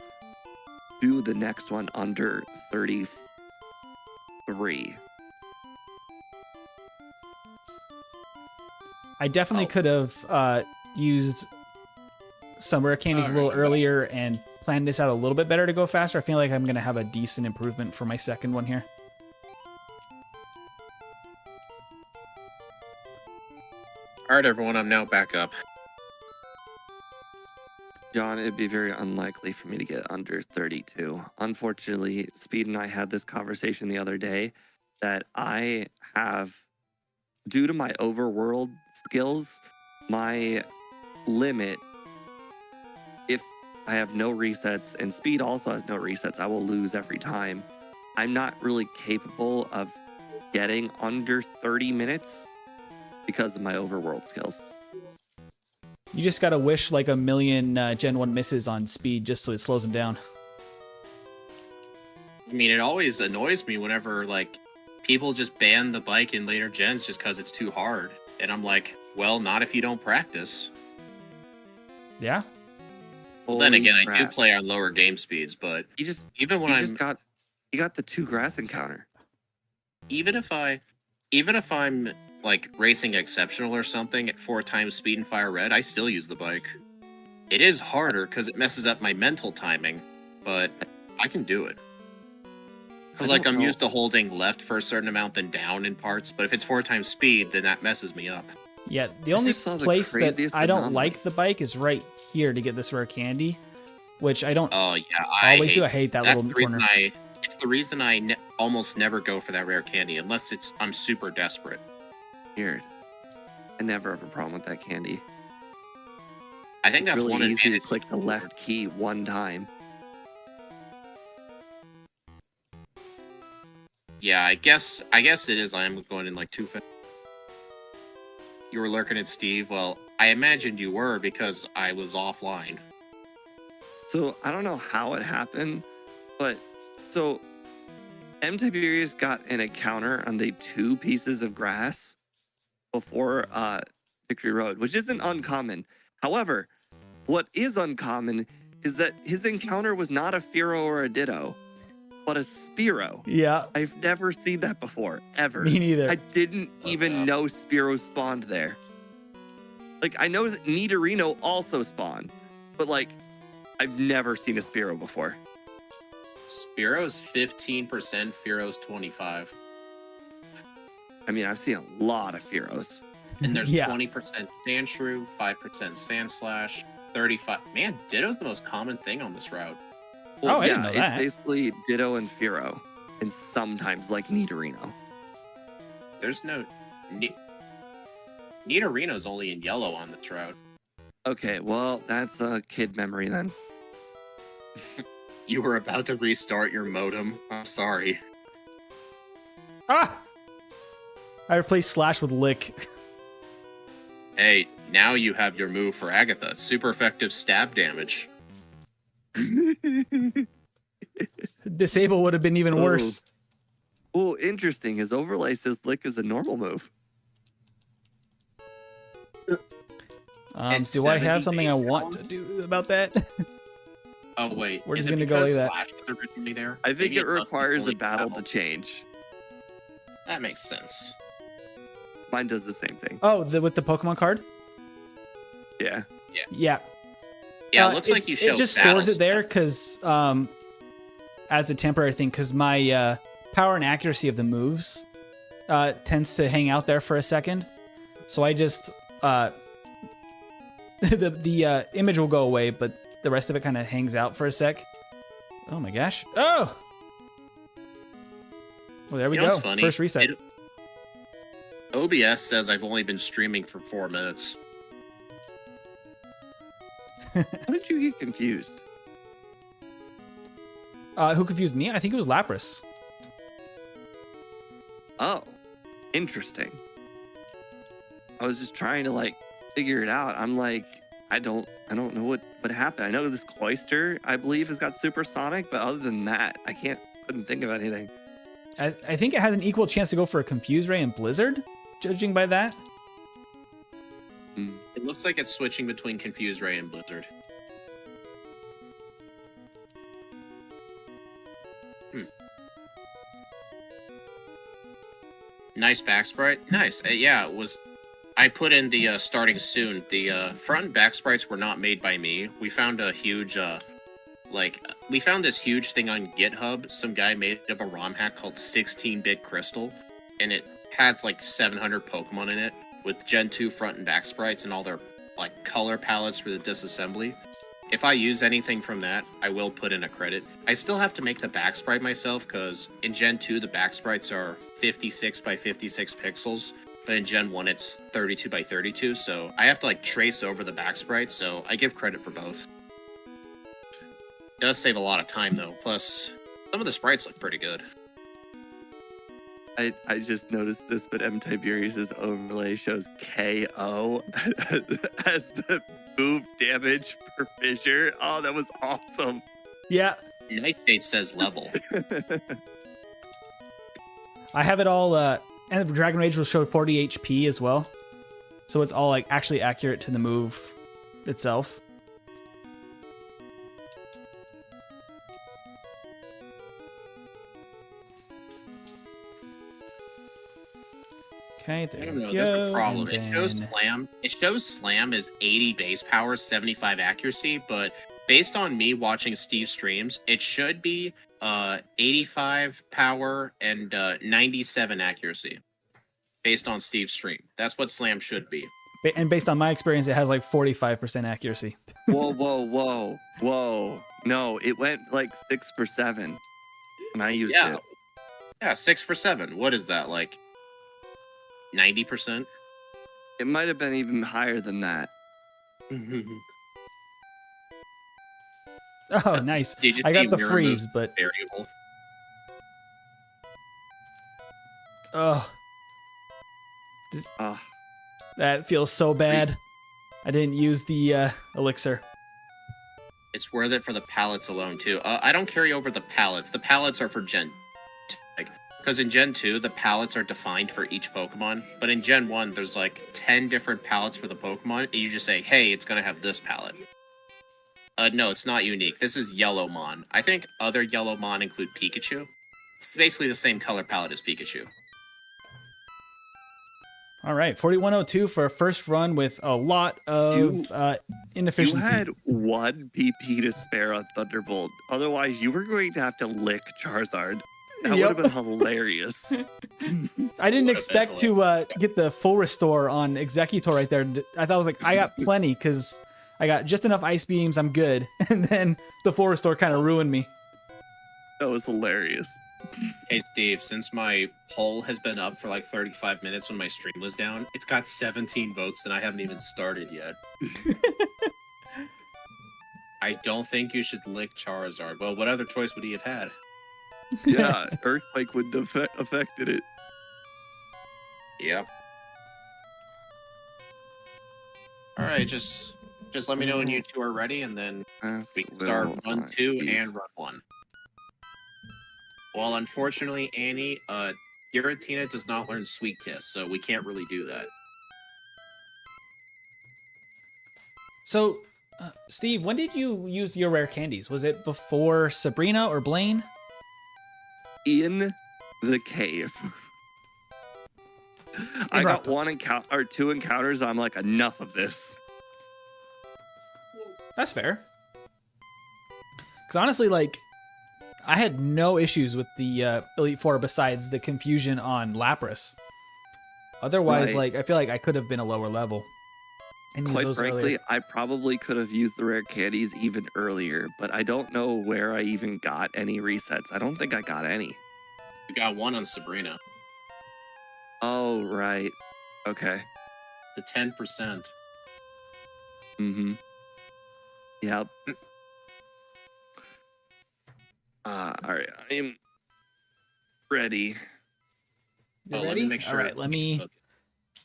do the next one under 33. I definitely Oh. could have used some rare candies a little Alright. earlier and planned this out a little bit better to go faster. I feel like I'm going to have a decent improvement for my second one here. Alright, everyone, I'm now back up. John, it'd be very unlikely for me to get under 32. Unfortunately, Speed and I had this conversation the other day that I have, due to my overworld skills, my limit, if I have no resets, and Speed also has no resets, I will lose every time. I'm not really capable of getting under 30 minutes because of my overworld skills. You just gotta wish like a million Gen 1 misses on speed just so it slows him down. I mean, it always annoys me whenever like people just ban the bike in later gens just because it's too hard, and I'm like, well, not if you don't practice. Yeah. Well, then again, I do crap. play on lower game speeds, but He just even when he got the 2 grass encounter. even if I'm like racing exceptional or something at 4 times speed and fire red, I still use the bike. It is harder because it messes up my mental timing, but I can do it. Because like I'm used to holding left for a certain amount, then down in parts. But if it's 4 times speed, then that messes me up. Yeah, the only just saw the place that craziest I don't anomaly. like the bike is right here to get this rare candy, which I don't Oh yeah, always do. I hate that that's little the reason corner. It's the reason I almost never go for that rare candy unless I'm super desperate. Weird. I never have a problem with that candy. I think It's that's really one easy to advantage. click the left key one time. Yeah, I guess it is. I am going in like 2 fast. You were lurking at Steve. Well, I imagined you were because I was offline. So I don't know how it happened, but so M. Tiberius got an encounter on the 2 pieces of grass before Victory Road, which isn't uncommon. However, what is uncommon is that his encounter was not a Fearow or a Ditto, but a Spearow. Yeah, I've never seen that before, ever. me neither. I didn't even know Spearow spawned there. Like, I know that Nidorino also spawned, but like, I've never seen a Spearow before. Spiro's 15%, Fearo's 25%. I mean, I've seen a lot of Fearows. And there's Yeah. 20% Sandshrew, 5% Sandslash, 35. Man, Ditto's the most common thing on this route. Well, Oh, I didn't know it's that. basically Ditto and Fearow, and sometimes like Nidorino. There's no. Nidorino's only in yellow on this route. Okay, well, that's a kid memory then. You were about to restart your modem. I'm sorry. Ah! I replaced Slash with Lick. Hey, now you have your move for Agatha. Super effective stab damage. Disable would have been even worse. Oh, interesting. His overlay says Lick is a normal move. And Do I have 70 something base I want to pound? do about that? Oh wait, We're is just it gonna go because like that. Slash was originally there? I think Maybe it doesn't requires a fully battle to travel. change. That makes sense. Mine does the same thing. Oh, with the Pokemon card? Yeah. Yeah. Yeah, it looks like you showed It just battle stores it there stats. because, as a temporary thing, because my power and accuracy of the moves tends to hang out there for a second. So I just the image will go away, but the rest of it kind of hangs out for a sec. Oh my gosh! Oh, well there we You know go. what's funny? First reset. OBS says I've only been streaming for 4 minutes. How did you get confused? Who confused me? I think it was Lapras. Oh, interesting. I was just trying to like figure it out. I'm like, I don't know what happened. I know this Cloyster, I believe, has got supersonic, but other than that, couldn't think of anything. I think it has an equal chance to go for a Confuse Ray and Blizzard, judging by that. It looks like it's switching between Confuse Ray and Blizzard. Nice back sprite. Nice. Yeah, it was. I put in the starting soon. The front and back sprites were not made by me. We found a huge, we found this huge thing on GitHub. Some guy made it of a ROM hack called 16-bit Crystal, and it has like 700 Pokemon in it with Gen 2 front and back sprites and all their like color palettes for the disassembly. If I use anything from that, I will put in a credit. I still have to make the back sprite myself because in Gen 2 the back sprites are 56 by 56 pixels, but in Gen 1 it's 32 by 32, so I have to like trace over the back sprites, so I give credit for both. It does save a lot of time though, plus some of the sprites look pretty good. I just noticed this, but M. Tiberius's overlay shows KO as the Move damage per fissure. Oh, that was awesome. Yeah, Nightshade says level. I have it all. And the Dragon Rage will show 40 HP as well, so it's all like actually accurate to the move itself. Okay, I there don't know. we There's go. a problem. and It shows then- slam. It shows slam as 80 base power, 75 accuracy, but based on me watching Steve streams, it should be 85 power and 97 accuracy. Based on Steve's stream, that's what slam should be. And based on my experience, it has like 45% accuracy. Whoa, whoa, whoa, whoa. No, it went like 6 for 7. And I used Yeah, it. yeah, 6 for 7. What is that, like 90%? It might have been even higher than that. Oh, nice. Did you I see got the mirror freeze, moves but variable? oh, Ah, that feels so bad. I didn't use the elixir. It's worth it for the pallets alone too. I don't carry over the pallets. The pallets are for Gen 2, like, because in Gen 2 the pallets are defined for each Pokemon, but in Gen 1 there's like 10 different pallets for the Pokemon, and you just say, "Hey, it's gonna have this palette." No, it's not unique. This is Yellowmon. I think other Yellowmon include Pikachu. It's basically the same color palette as Pikachu. All right, 4102 for a first run with a lot of You inefficiency. had 1 PP to spare on Thunderbolt. Otherwise, you were going to have to lick Charizard. That Yep. would have been hilarious. I didn't Would've expect been to get the full restore on Executor right there. I thought I was like, I got plenty because I got just enough ice beams. I'm good. And then the full restore kind of ruined me. That was hilarious. Hey Steve, since my poll has been up for like 35 minutes when my stream was down, it's got 17 votes and I haven't even started yet. I don't think you should lick Charizard. Well, what other choice would he have had? Yeah, Earthquake wouldn't have affected it. Yep. Alright, just let me know when you two are ready and then we can start run 2 and run 1. Well, unfortunately, Annie, Giratina does not learn Sweet Kiss, so we can't really do that. So, Steve, when did you use your rare candies? Was it before Sabrina or Blaine? In the cave. I got 1 or 2 encounters. I'm like, enough of this. That's fair. Because honestly, like, I had no issues with the Elite Four besides the confusion on Lapras. Otherwise, Right. like, I feel like I could have been a lower level. And used Quite those frankly, earlier. I probably could have used the rare candies even earlier, but I don't know where I even got any resets. I don't think I got any. We got 1 on Sabrina. Oh, right. Okay. The 10%. Mm-hmm. Yep. All right. I am ready. You Oh, let me ready? make sure All right, let me Okay.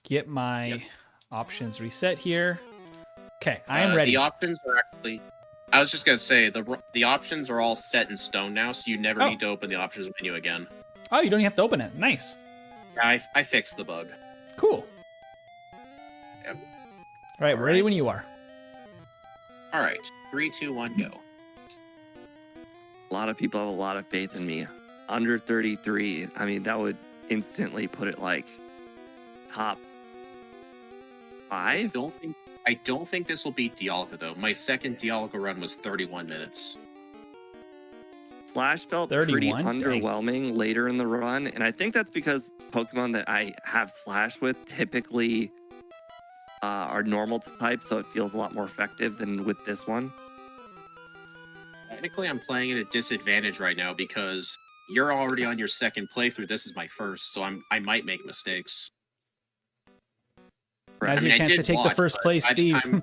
get my Yep. options reset here. Okay, I am ready. The options are actually... I was just going to say, the options are all set in stone now, so you never Oh. need to open the options menu again. Oh, you don't even have to open it. Nice. I fixed the bug. Cool. Yep. All right, All ready right. when you are. All right, 3, 2, 1, go. A lot of people have a lot of faith in me. Under 33, I mean, that would instantly put it like top 5. I don't think this will beat Dialga though. My second Dialga run was 31 minutes. Slash felt pretty 31? Dang. underwhelming later in the run, and I think that's because Pokemon that I have Slash with typically are normal type, so it feels a lot more effective than with this one. Technically, I'm playing at a disadvantage right now because you're already on your second playthrough. This is my first, so I might make mistakes. Right. Now's I your mean, I chance to did take the watch, first but place, by the Steve. time-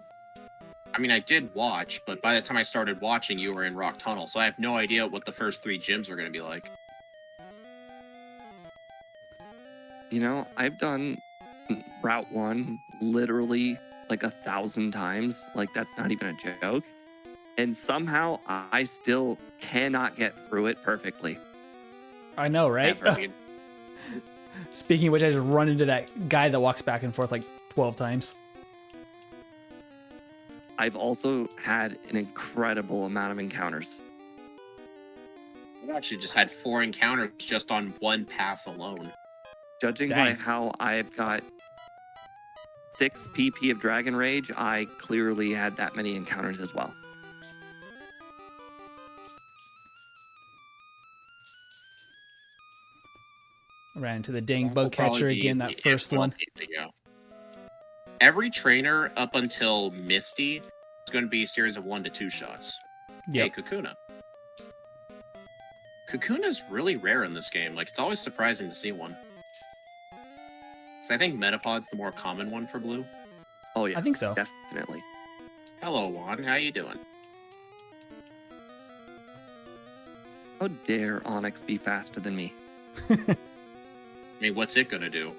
I mean, I did watch, but by the time I started watching, you were in Rock Tunnel, so I have no idea what the first 3 gyms are going to be like. You know, I've done Route 1 literally like 1,000 times. Like, that's not even a joke. And somehow I still cannot get through it perfectly. I know, right? Ever. Speaking of which, I just run into that guy that walks back and forth like 12 times. I've also had an incredible amount of encounters. I actually just had 4 encounters just on one pass alone. Judging Dang. by how I've got 6 PP of Dragon Rage, I clearly had that many encounters as well. Ran into the dang That bug will probably catcher be again, the that first it will one. be, yeah. Every trainer up until Misty is going to be a series of 1 to 2 shots. Yep. Hey, Kakuna. Kakuna's really rare in this game. Like, it's always surprising to see one. So I think Metapod's the more common one for Blue. Oh yeah, I think so. definitely. Hello, Juan. How you doing? How dare Onyx be faster than me? I mean, what's it gonna do?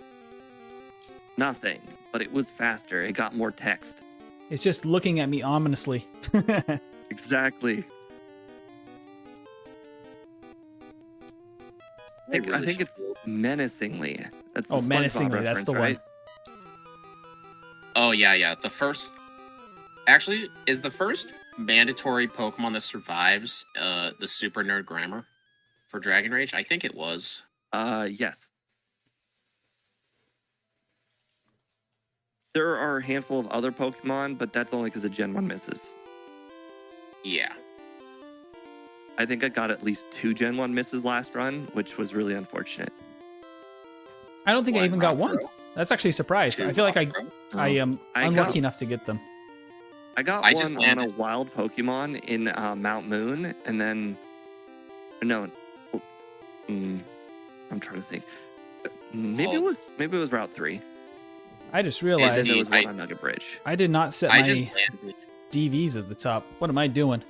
Nothing, but it was faster. It got more text. It's just looking at me ominously. Exactly. I think it's menacingly. That's the Oh, SpongeBob menacingly, that's reference, the one. right? Oh, yeah. The first... Actually, is the first mandatory Pokemon that survives the Super Nerd Grammar for Dragon Rage? I think it was. Yes. There are a handful of other Pokemon, but that's only because of Gen 1 misses. Yeah. I think I got at least 2 Gen 1 misses last run, which was really unfortunate. I don't think I One even got rock one. throw, That's actually a surprise. 2 I feel like rock throw. I am I unlucky got- enough to get them. I got I just one on a landed. wild Pokemon in Mount Moon, and then... No. I'm trying to think. Maybe it was Route 3. I just And realized then there was I- one on Nugget Bridge. I did not set I my just landed. DVs at the top. What am I doing?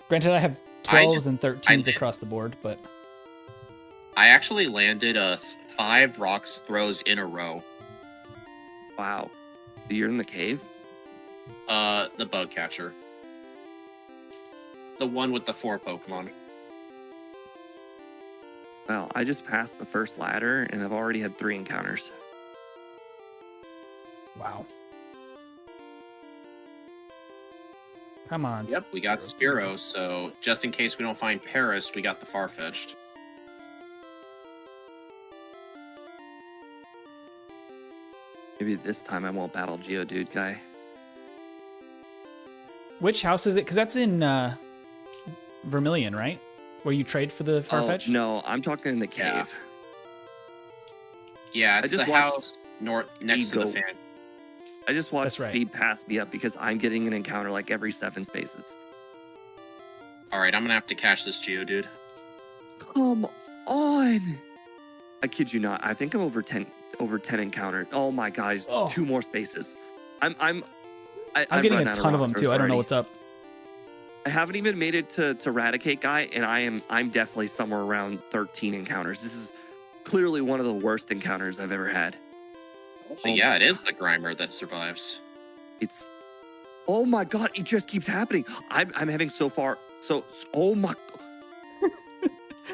Granted, I have I 12s just- and I 13s did. across the board, but I actually landed 5 rocks throws in a row. Wow. You're in the cave? The bug catcher. The one with the 4 Pokemon. Well, I just passed the first ladder, and I've already had 3 encounters. wow. Come on. Yep, we got Spearow, so just in case we don't find Paris, we got the Farfetch'd. Maybe this time I won't battle Geodude guy. Which house is it? Because that's in Vermilion, right? Where you trade for the Farfetch'd? Oh, no, I'm talking in the cave. Yeah. Yeah, it's I just the watched house next to the Go. fan. I just watched That's right. Speed pass me up because I'm getting an encounter like every 7 spaces. Alright, I'm gonna have to catch this Geodude. Come on! I kid you not. I think I'm over 10 encounters. Oh my god, he's Oh. 2 more spaces. I'm getting run a out ton of rock them throws too. I don't know already. what's up. I haven't even made it to Eradicate guy, and I'm definitely somewhere around 13 encounters. This is clearly one of the worst encounters I've ever had. So yeah, it is the Grimer that survives. It's oh my god, it just keeps happening. I'm having oh my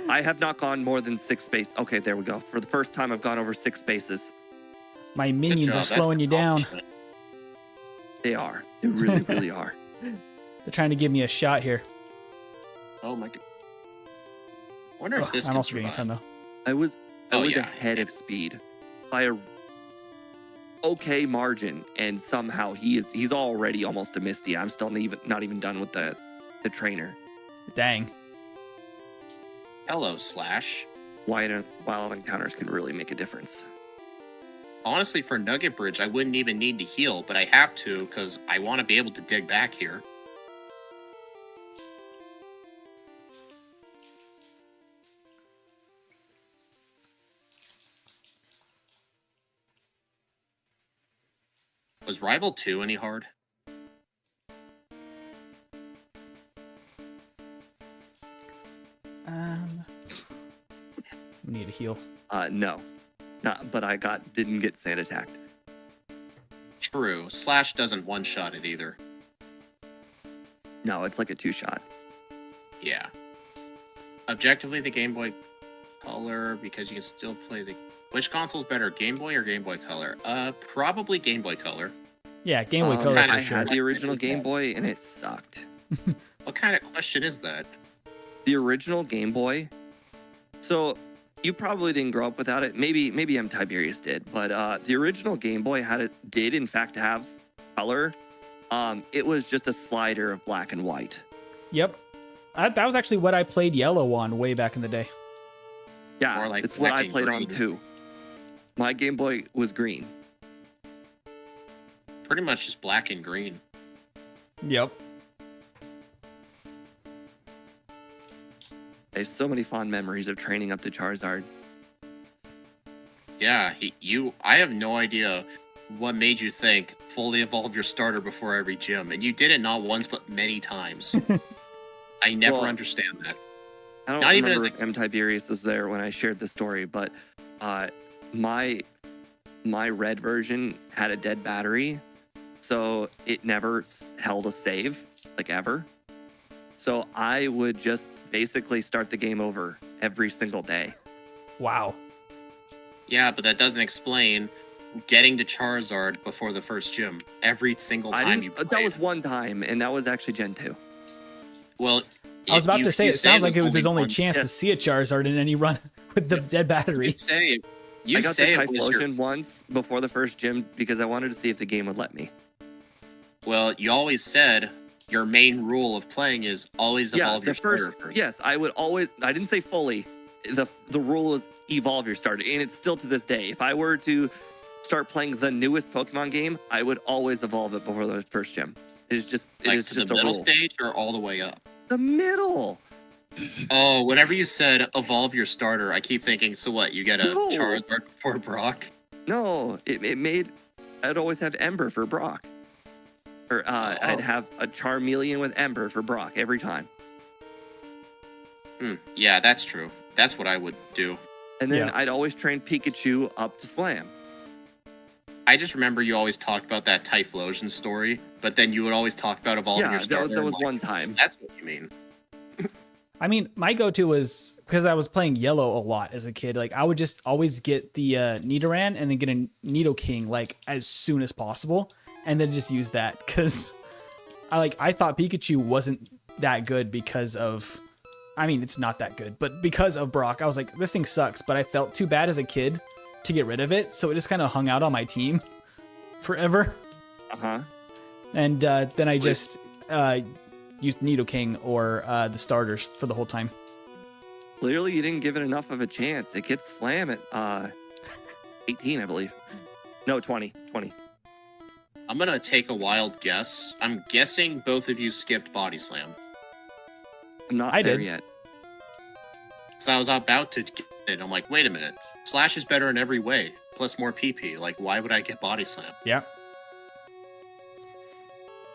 I have not gone more than 6 spaces. Okay, there we go. For the first time I've gone over 6 spaces. My Good minions job, are that's slowing you an down. accomplishment. They are. They really, really are. They're trying to give me a shot here. Oh my god. I wonder if Ugh, this I'm can also getting a survive. ton though. I was Oh, yeah. ahead of Speed by a okay margin, and somehow he's already almost a Misty. I'm still not even done with the trainer. Dang. Hello, Slash. Wild encounters can really make a difference. Honestly, for Nugget Bridge, I wouldn't even need to heal, but I have to because I want to be able to dig back here. Was Rival 2 any hard? We need a heal. No, not. But I didn't get sand attacked. True. Slash doesn't one-shot it either. No, it's like a 2-shot. Yeah. Objectively, the Game Boy Color, because you can still play the... Which console's better, Game Boy or Game Boy Color? Probably Game Boy Color. Yeah, Game Boy Color kinda for I sure. had the original Game Boy and it sucked. What kind of question is that? The original Game Boy. So you probably didn't grow up without it. Maybe M Tiberius did, but the original Game Boy did in fact have color. It was just a slider of black and white. Yep. That was actually what I played yellow on way back in the day. Yeah, More like it's what black I and played on green. too. My Game Boy was green. Pretty much just black and green. Yep. I have so many fond memories of training up to Charizard. Yeah, I have no idea what made you think fully evolve your starter before every gym, and you did it not once but many times. I never Well, understand that. I don't Not even remember as if M Tiberius was there when I shared the story, but my red version had a dead battery, so it never held a save, like ever. So I would just basically start the game over every single day. Wow. Yeah, but that doesn't explain getting to Charizard before the first gym every single time you played. That was one time, and that was actually Gen 2. Well, I was about to say, it sounds like it was his only one- chance Yeah. to see a Charizard in any run with the dead battery. You I got say the it was your... Typhlosion once before the first gym because I wanted to see if the game would let me. Well, you always said your main rule of playing is always evolve your starter first. Yes, I would always. I didn't say fully. The rule is evolve your starter, and it's still to this day. If I were to start playing the newest Pokemon game, I would always evolve it before the first gym. It is just Like is to just the a middle rule. stage or all the way up? The middle. Oh, whenever you said evolve your starter, I keep thinking, so what, you get a No. Charizard before Brock? No, it made. I'd always have Ember for Brock, or I'd have a Charmeleon with Ember for Brock every time. Yeah, that's true. That's what I would do. And then Yeah. I'd always train Pikachu up to Slam. I just remember you always talked about that Typhlosion story, but then you would always talk about evolving Yeah, your that starter. was- that was and, one time. That's what you mean. I mean, my go-to was because I was playing yellow a lot as a kid. Like I would just always get the Nidoran and then get a Nidoking like as soon as possible, and then just use that because I thought Pikachu wasn't that good because of. I mean, it's not that good, but because of Brock, I was like, this thing sucks. But I felt too bad as a kid to get rid of it, so it just kind of hung out on my team forever. And then I just used Nidoking or the starters for the whole time. Clearly, you didn't give it enough of a chance. It gets Slam at 18, I believe. No, 20. I'm gonna take a wild guess. I'm guessing both of you skipped Body Slam. I'm not I there did. yet. So I was about to get it. I'm like, wait a minute. Slash is better in every way, plus more PP. Like, why would I get Body Slam? Yeah.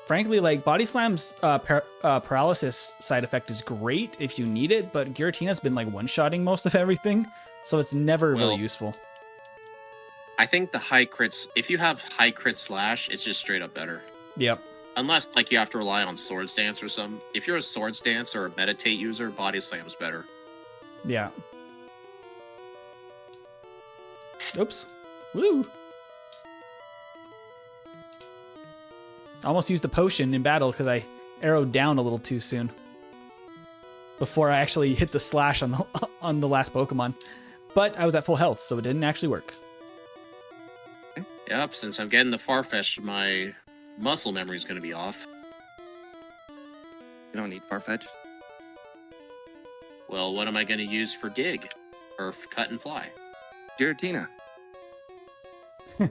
Frankly, like Body Slam's paralysis side effect is great if you need it, but Giratina's been like one-shotting most of everything, so it's never really Well, useful. I think the high crits, if you have high crit Slash, it's just straight up better. Yep. Unless, like, you have to rely on Swords Dance or something. If you're a Swords Dance or a Meditate user, Body Slam's better. Yeah. Oops. Woo. Almost used a potion in battle because I arrowed down a little too soon. Before I actually hit the slash on the on the last Pokemon. But I was at full health, so it didn't actually work. Yep, since I'm getting the Farfetch'd, my muscle memory's gonna be off. You don't need Farfetch. Well, what am I gonna use for Dig? Or Cut and Fly? Giratina.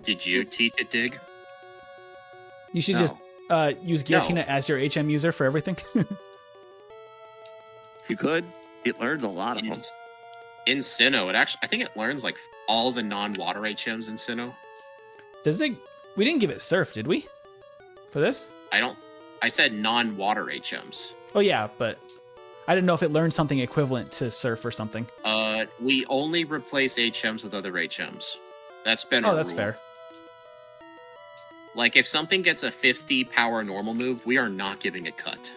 Did you teach it Dig? You should No. just use Giratina as your HM user for everything. You could. It learns a lot of them. In Sinnoh, I think it learns like all the non-water HMs in Sinnoh. Does it? We didn't give it Surf, did we? For this? I said non-water HMs. Oh yeah, but I didn't know if it learned something equivalent to Surf or something. We only replace HMs with other HMs. That's been Oh, our that's rule. fair. Like, if something gets a 50 power normal move, we are not giving it cut.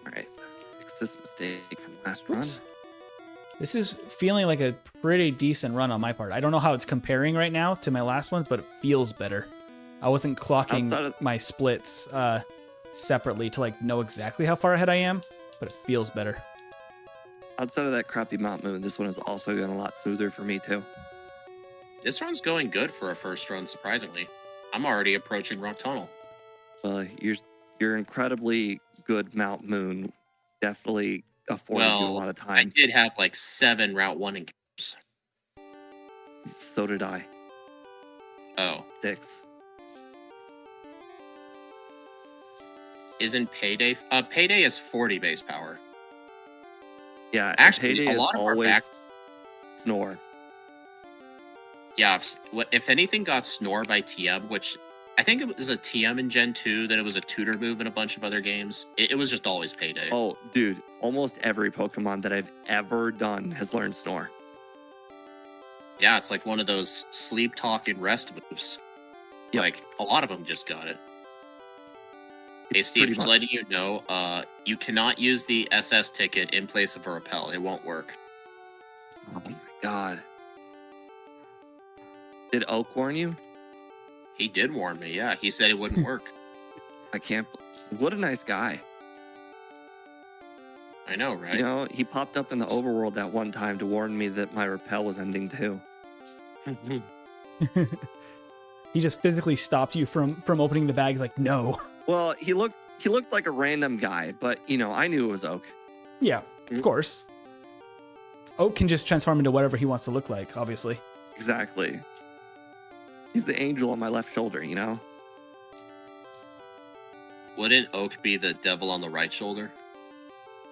Alright. Fix this mistake from last Oops. run. This is feeling like a pretty decent run on my part. I don't know how it's comparing right now to my last one, but it feels better. I wasn't clocking my splits separately to like know exactly how far ahead I am, but it feels better. Outside of that crappy Mount Moon, this one is also going a lot smoother for me too. This run's going good for a first run, surprisingly. I'm already approaching Rock Tunnel. Your incredibly good Mount Moon definitely afforded you a lot of time. I did have like 7 Route 1 encounters. So did I. Oh. 6. Isn't Payday? Payday is 40 base power. Yeah, actually, Payday a lot is of our always Snore. Yeah, if anything got Snore by TM, which I think it was a TM in Gen 2, then it was a tutor move in a bunch of other games. It was just always Payday. Oh, dude, almost every Pokemon that I've ever done has learned Snore. Yeah, it's like one of those sleep, talk, and rest moves. Yep. Like, a lot of them just got it. Hey, Steve, just letting you know, you cannot use the SS ticket in place of a repel. It won't work. Oh my god. Did Oak warn you? He did warn me, yeah. He said it wouldn't work. I can't... What a nice guy. I know, right? You know, he popped up in the overworld that one time to warn me that my repel was ending too. He just physically stopped you from opening the bag. He's like, no. Well, he looked like a random guy, but you know, I knew it was Oak. Yeah, of course. Oak can just transform into whatever he wants to look like, obviously. Exactly. He's the angel on my left shoulder, you know? Wouldn't Oak be the devil on the right shoulder?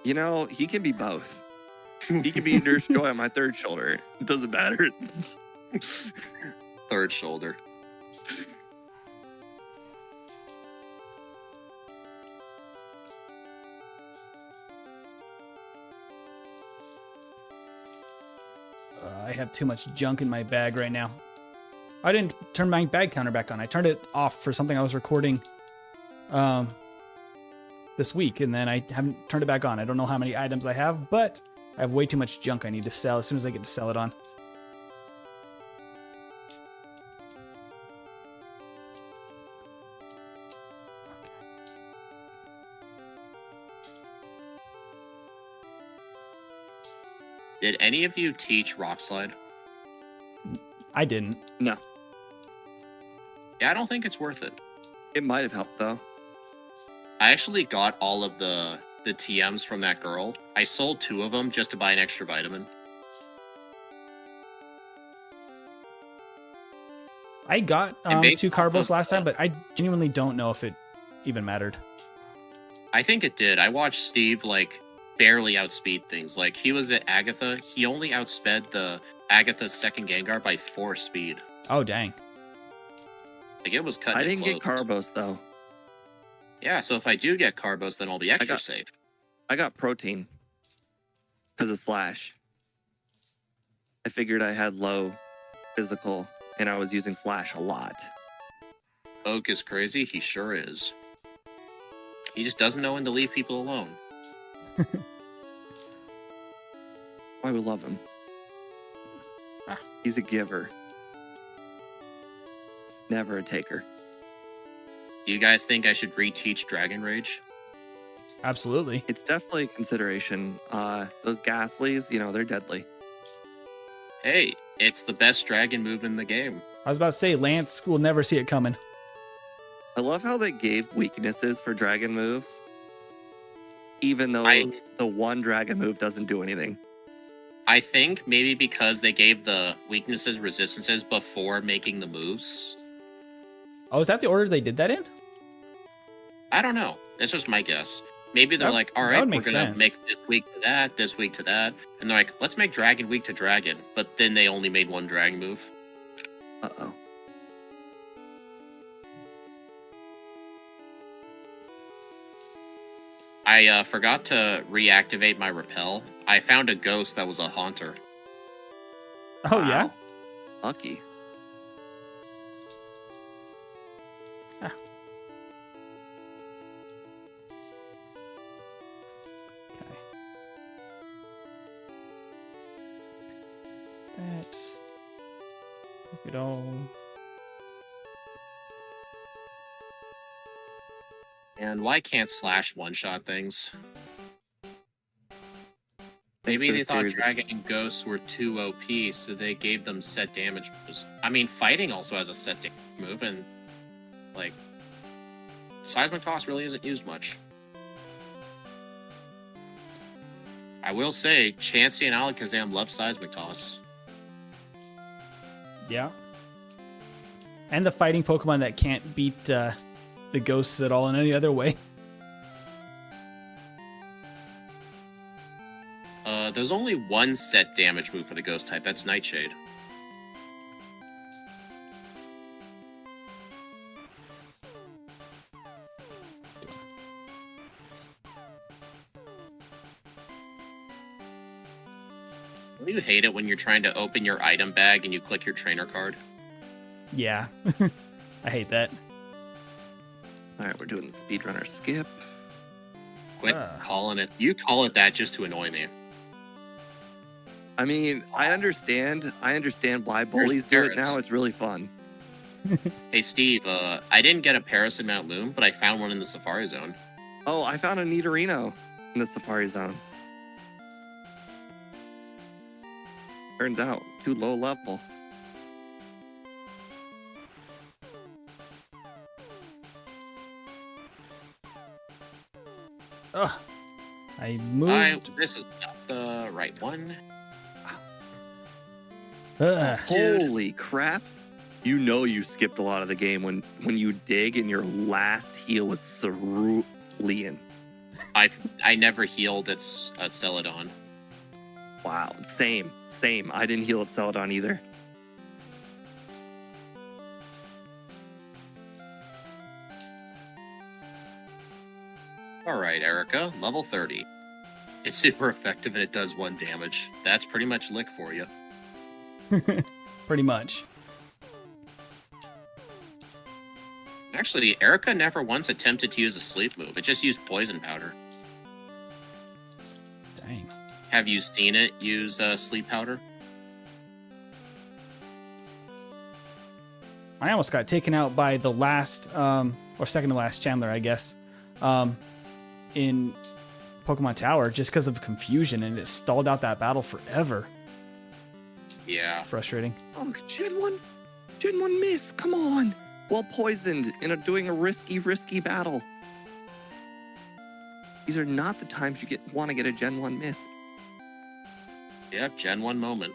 You know, he can be both. He can be Nurse Joy on my third shoulder. It doesn't matter. Third shoulder. I have too much junk in my bag right now. I didn't turn my bag counter back on. I turned it off for something I was recording this week, and then I haven't turned it back on. I don't know how many items I have, but I have way too much junk I need to sell as soon as I get to sell it on. Did any of you teach Rock Slide? I didn't. No. Yeah, I don't think it's worth it. It might have helped, though. I actually got all of the TMs from that girl. I sold 2 of them just to buy an extra vitamin. I got 2 Carbos last time, but I genuinely don't know if it even mattered. I think it did. I watched Steve, like, barely outspeed things. Like, he was at Agatha. He only outsped the Agatha's second Gengar by 4 speed. Oh, dang. Like, it was cutting I didn't get close. Carbos, though. Yeah, so if I do get Carbos, then I'll be extra safe. I got Protein. Because of Slash. I figured I had low physical, and I was using Slash a lot. Oak is crazy. He sure is. He just doesn't know when to leave people alone. I would love him. He's a giver. Never a taker. Do you guys think I should reteach Dragon Rage? Absolutely. It's definitely a consideration. Those Ghastlies, you know, they're deadly. Hey, it's the best dragon move in the game. I was about to say, Lance will never see it coming. I love how they gave weaknesses for dragon moves, even though the one dragon move doesn't do anything. I think maybe because they gave the weaknesses resistances before making the moves. Oh, is that the order they did that in? I don't know. It's just my guess. Maybe they're like, all right, we're going to make this week to that, this week to that. And they're like, let's make Dragon week to Dragon. But then they only made one Dragon move. Uh-oh. I forgot to reactivate my Repel. I found a ghost that was a Haunter. Oh, yeah? Wow. Lucky. Ah. Okay. That. Look it all. And why can't Slash one-shot things? Maybe to they the thought series- Dragon and Ghosts were too OP, so they gave them set damage moves. I mean, Fighting also has a set damage move, and, like, Seismic Toss really isn't used much. I will say, Chansey and Alakazam love Seismic Toss. Yeah. And the fighting Pokemon that can't beat the ghosts at all in any other way. There's only one set damage move for the Ghost type. That's Nightshade. Don't you hate it when you're trying to open your item bag and you click your trainer card? Yeah. I hate that. All right, we're doing the speedrunner skip. Quit calling it. You call it that just to annoy me. I mean, I understand why bullies do it Parrots. now. It's really fun. Hey, Steve, I didn't get a Paris in Mount Moon, but I found one in the Safari Zone. Oh, I found a Nidorino in the Safari Zone. Turns out, too low level. Ugh. I moved. This is not the right one. Ugh. Holy crap. You know you skipped a lot of the game when you dig and your last heal was cerulean. I never healed at Celadon. Wow, same. I didn't heal at Celadon either. All right, Erica, level 30. It's super effective and it does 1 damage. That's pretty much Lick for you. Pretty much. Actually, Erica never once attempted to use a sleep move. It just used poison powder. Dang. Have you seen it use sleep powder? I almost got taken out by the last, or second to last Chandler, I guess, in Pokemon Tower just because of confusion, and it stalled out that battle forever. Yeah. Frustrating. Oh, Gen 1 miss, come on. Well poisoned in doing a risky battle. These are not the times you want to get a Gen 1 miss. Yeah, Gen 1 moment.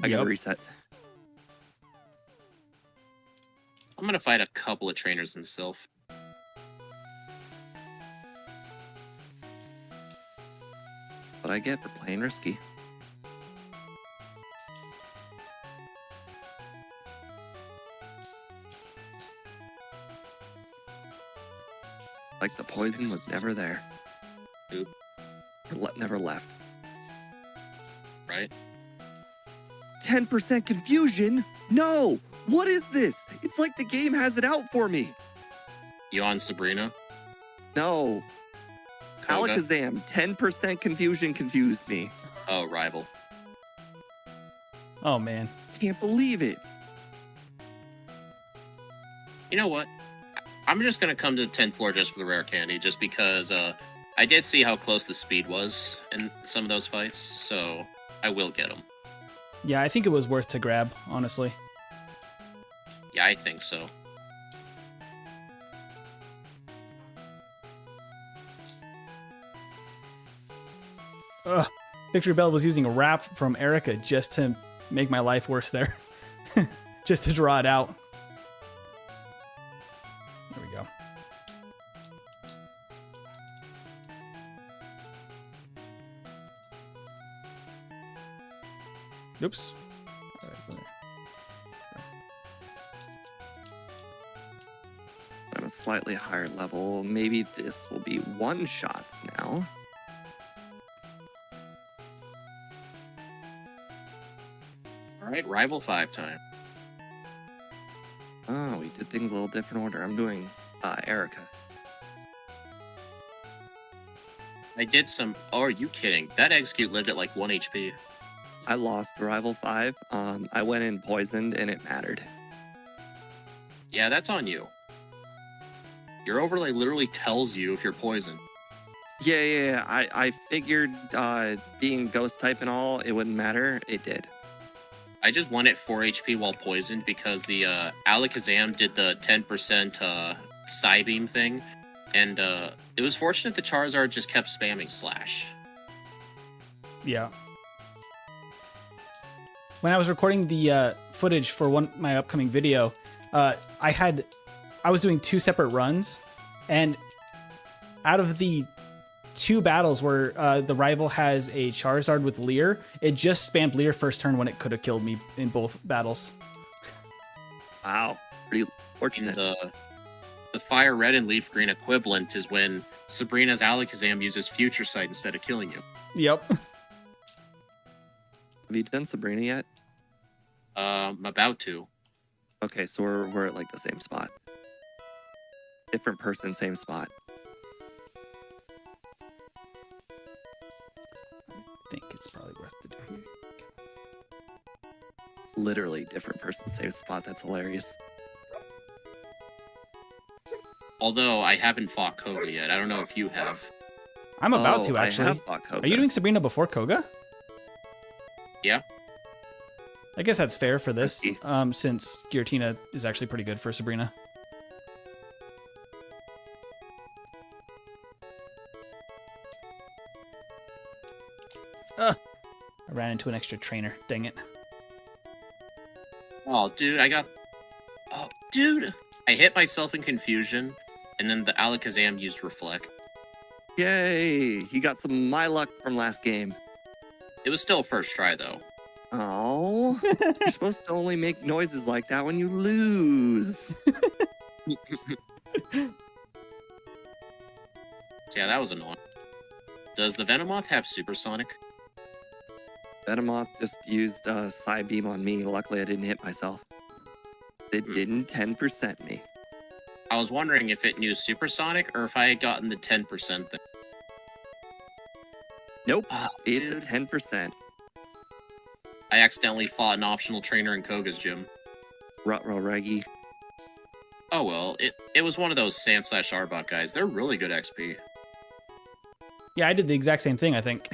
I gotta Yep. reset. I'm gonna fight a couple of trainers in Sylph. What I get for playing risky. Like the poison was never there. Oop. Never left. Right? 10% confusion? No! What is this? It's like the game has it out for me. You on Sabrina? No. Koga? Alakazam, 10% confusion confused me. Oh, rival. Oh, man. Can't believe it. You know what? I'm just gonna come to the 10th floor just for the rare candy, just because I did see how close the speed was in some of those fights, so I will get them. Yeah, I think it was worth to grab, honestly. Yeah, I think so. Ugh. Victory Bell was using a wrap from Erica just to make my life worse there. Just to draw it out. There we go. Oops. On a slightly higher level, maybe this will be one-shots now. All right, Rival 5 time. Oh, we did things a little different order. I'm doing Erica. I did some. Oh, are you kidding? That execute lived at like 1 HP. I lost Rival 5. I went in poisoned and it mattered. Yeah, that's on you. Your overlay literally tells you if you're poisoned. Yeah. I figured being ghost type and all, it wouldn't matter. It did. I just won at 4 HP while poisoned because the Alakazam did the 10% Psybeam thing, and it was fortunate the Charizard just kept spamming Slash. Yeah. When I was recording the footage for my upcoming video, I was doing 2 separate runs, and out of the 2 battles where the rival has a Charizard with Leer, it just spammed Leer first turn when it could have killed me in both battles. Wow, pretty fortunate. The Fire Red and Leaf Green equivalent is when Sabrina's Alakazam uses Future Sight instead of killing you. Yep. Have you done Sabrina yet? I'm about to. Okay, so we're at like the same spot. Different person, same spot. I think it's probably worth to do. Literally different person, same spot. That's hilarious. Although I haven't fought Koga yet. I don't know if you have. I'm about to, I actually. have fought Koga. Are you doing Sabrina before Koga? Yeah. I guess that's fair for this, see. since Giratina is actually pretty good for Sabrina. I ran into an extra trainer. Dang it. Oh, dude, Oh, dude! I hit myself in confusion, and then the Alakazam used Reflect. Yay! He got some my luck from last game. It was still first try, though. Oh, you're supposed to only make noises like that when you lose. So yeah, that was annoying. Does the Venomoth have Supersonic? Venomoth just used Psybeam on me. Luckily, I didn't hit myself. It didn't 10% me. I was wondering if it knew Supersonic or if I had gotten the 10% thing. Nope, Ah, it's dude. a 10%. I accidentally fought an optional trainer in Koga's gym. Rutro Reggie. Oh well, it was one of those Sand/Arbok guys. They're really good XP. Yeah, I did the exact same thing, I think.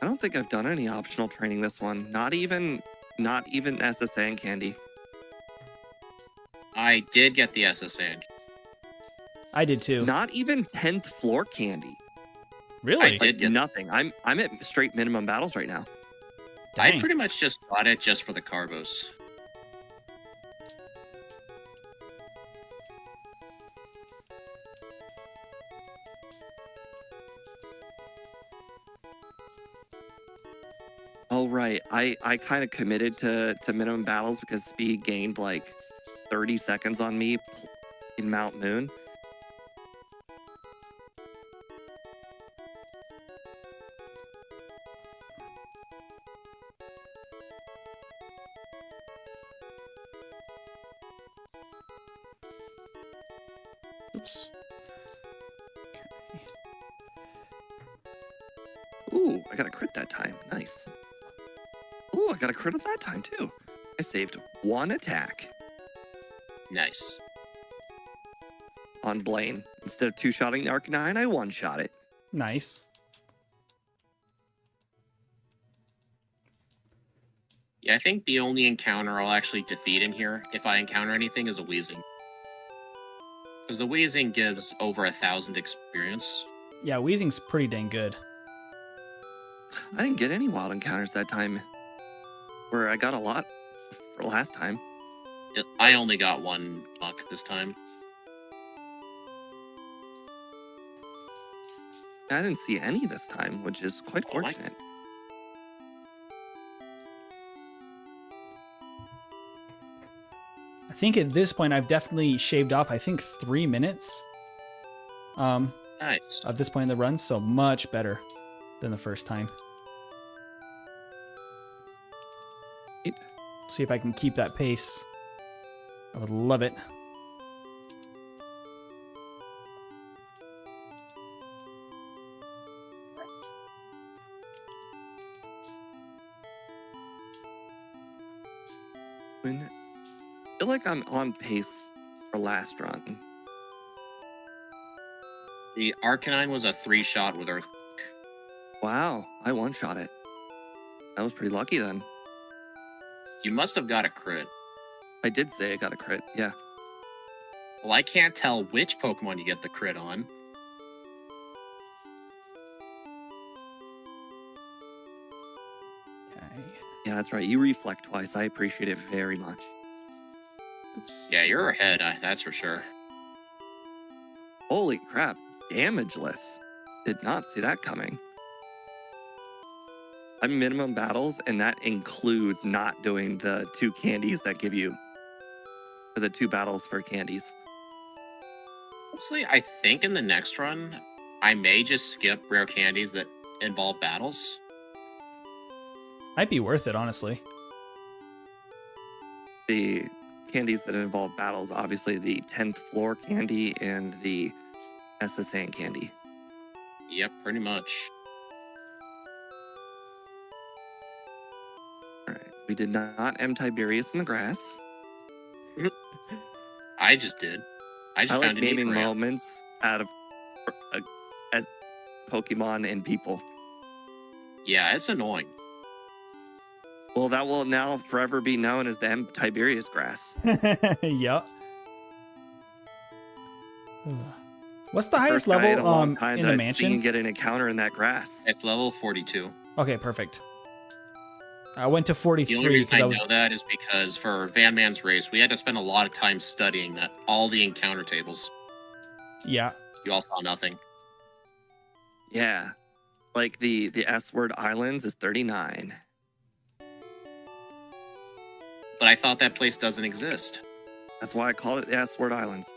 I don't think I've done any optional training this one. Not even SSN candy. I did get the SSN. I did too. Not even 10th floor candy. Really? I did get Nothing. I'm at straight minimum battles right now. I Dang. pretty much just got it just for the Carbos. Oh right. I kind of committed to minimum battles because speed gained like 30 seconds on me in Mount Moon. Oops. Okay. Ooh, I got a crit that time. Nice. Ooh, I got a crit at that time too. I saved 1 attack Nice. on Blaine. Instead of 2-shotting the Arcanine, I 1-shot it. Nice. Yeah, I think the only encounter I'll actually defeat in here, if I encounter anything, is a Weezing. Because the Weezing gives over 1,000 experience. Yeah, Weezing's pretty dang good. I didn't get any wild encounters that time. Where I got a lot for last time. I only got 1 muck this time. I didn't see any this time, which is quite Oh, my- fortunate. I think at this point I've definitely shaved off, I think, 3 minutes Nice. of this point in the run, so much better than the first time. See if I can keep that pace. I would love it. I feel like I'm on pace for last run. The Arcanine was a 3-shot with Earth. Wow, I one-shot it. I was pretty lucky then. You must have got a crit. I did say I got a crit, yeah. Well, I can't tell which Pokemon you get the crit on. Okay. Yeah, that's right. You reflect twice. I appreciate it very much. Oops. Yeah, you're ahead, that's for sure. Holy crap. Damageless. Did not see that coming. I'm minimum battles, and that includes not doing the 2 candies that give you the 2 battles for candies. Honestly, I think in the next run, I may just skip rare candies that involve battles. Might be worth it, honestly. The candies that involve battles, obviously the 10th floor candy and the SSN candy. Yep, pretty much. All right. We did not M Tiberius in the grass. I just did. I just I like found an naming Eagle. moments out of Pokemon and people. Yeah, it's annoying. Well, that will now forever be known as the M Tiberius grass. Yep. What's the highest First guy in a level long time in that the I've seen mansion? get an encounter in that grass. It's level 42. Okay, perfect. I went to The 43 only reason because I I know was that is because for Van Man's race, we had to spend a lot of time studying that all the encounter tables. yeah. You all saw nothing. Yeah. Like the S word islands is 39. But I thought that place doesn't exist. That's why I called it the S word islands.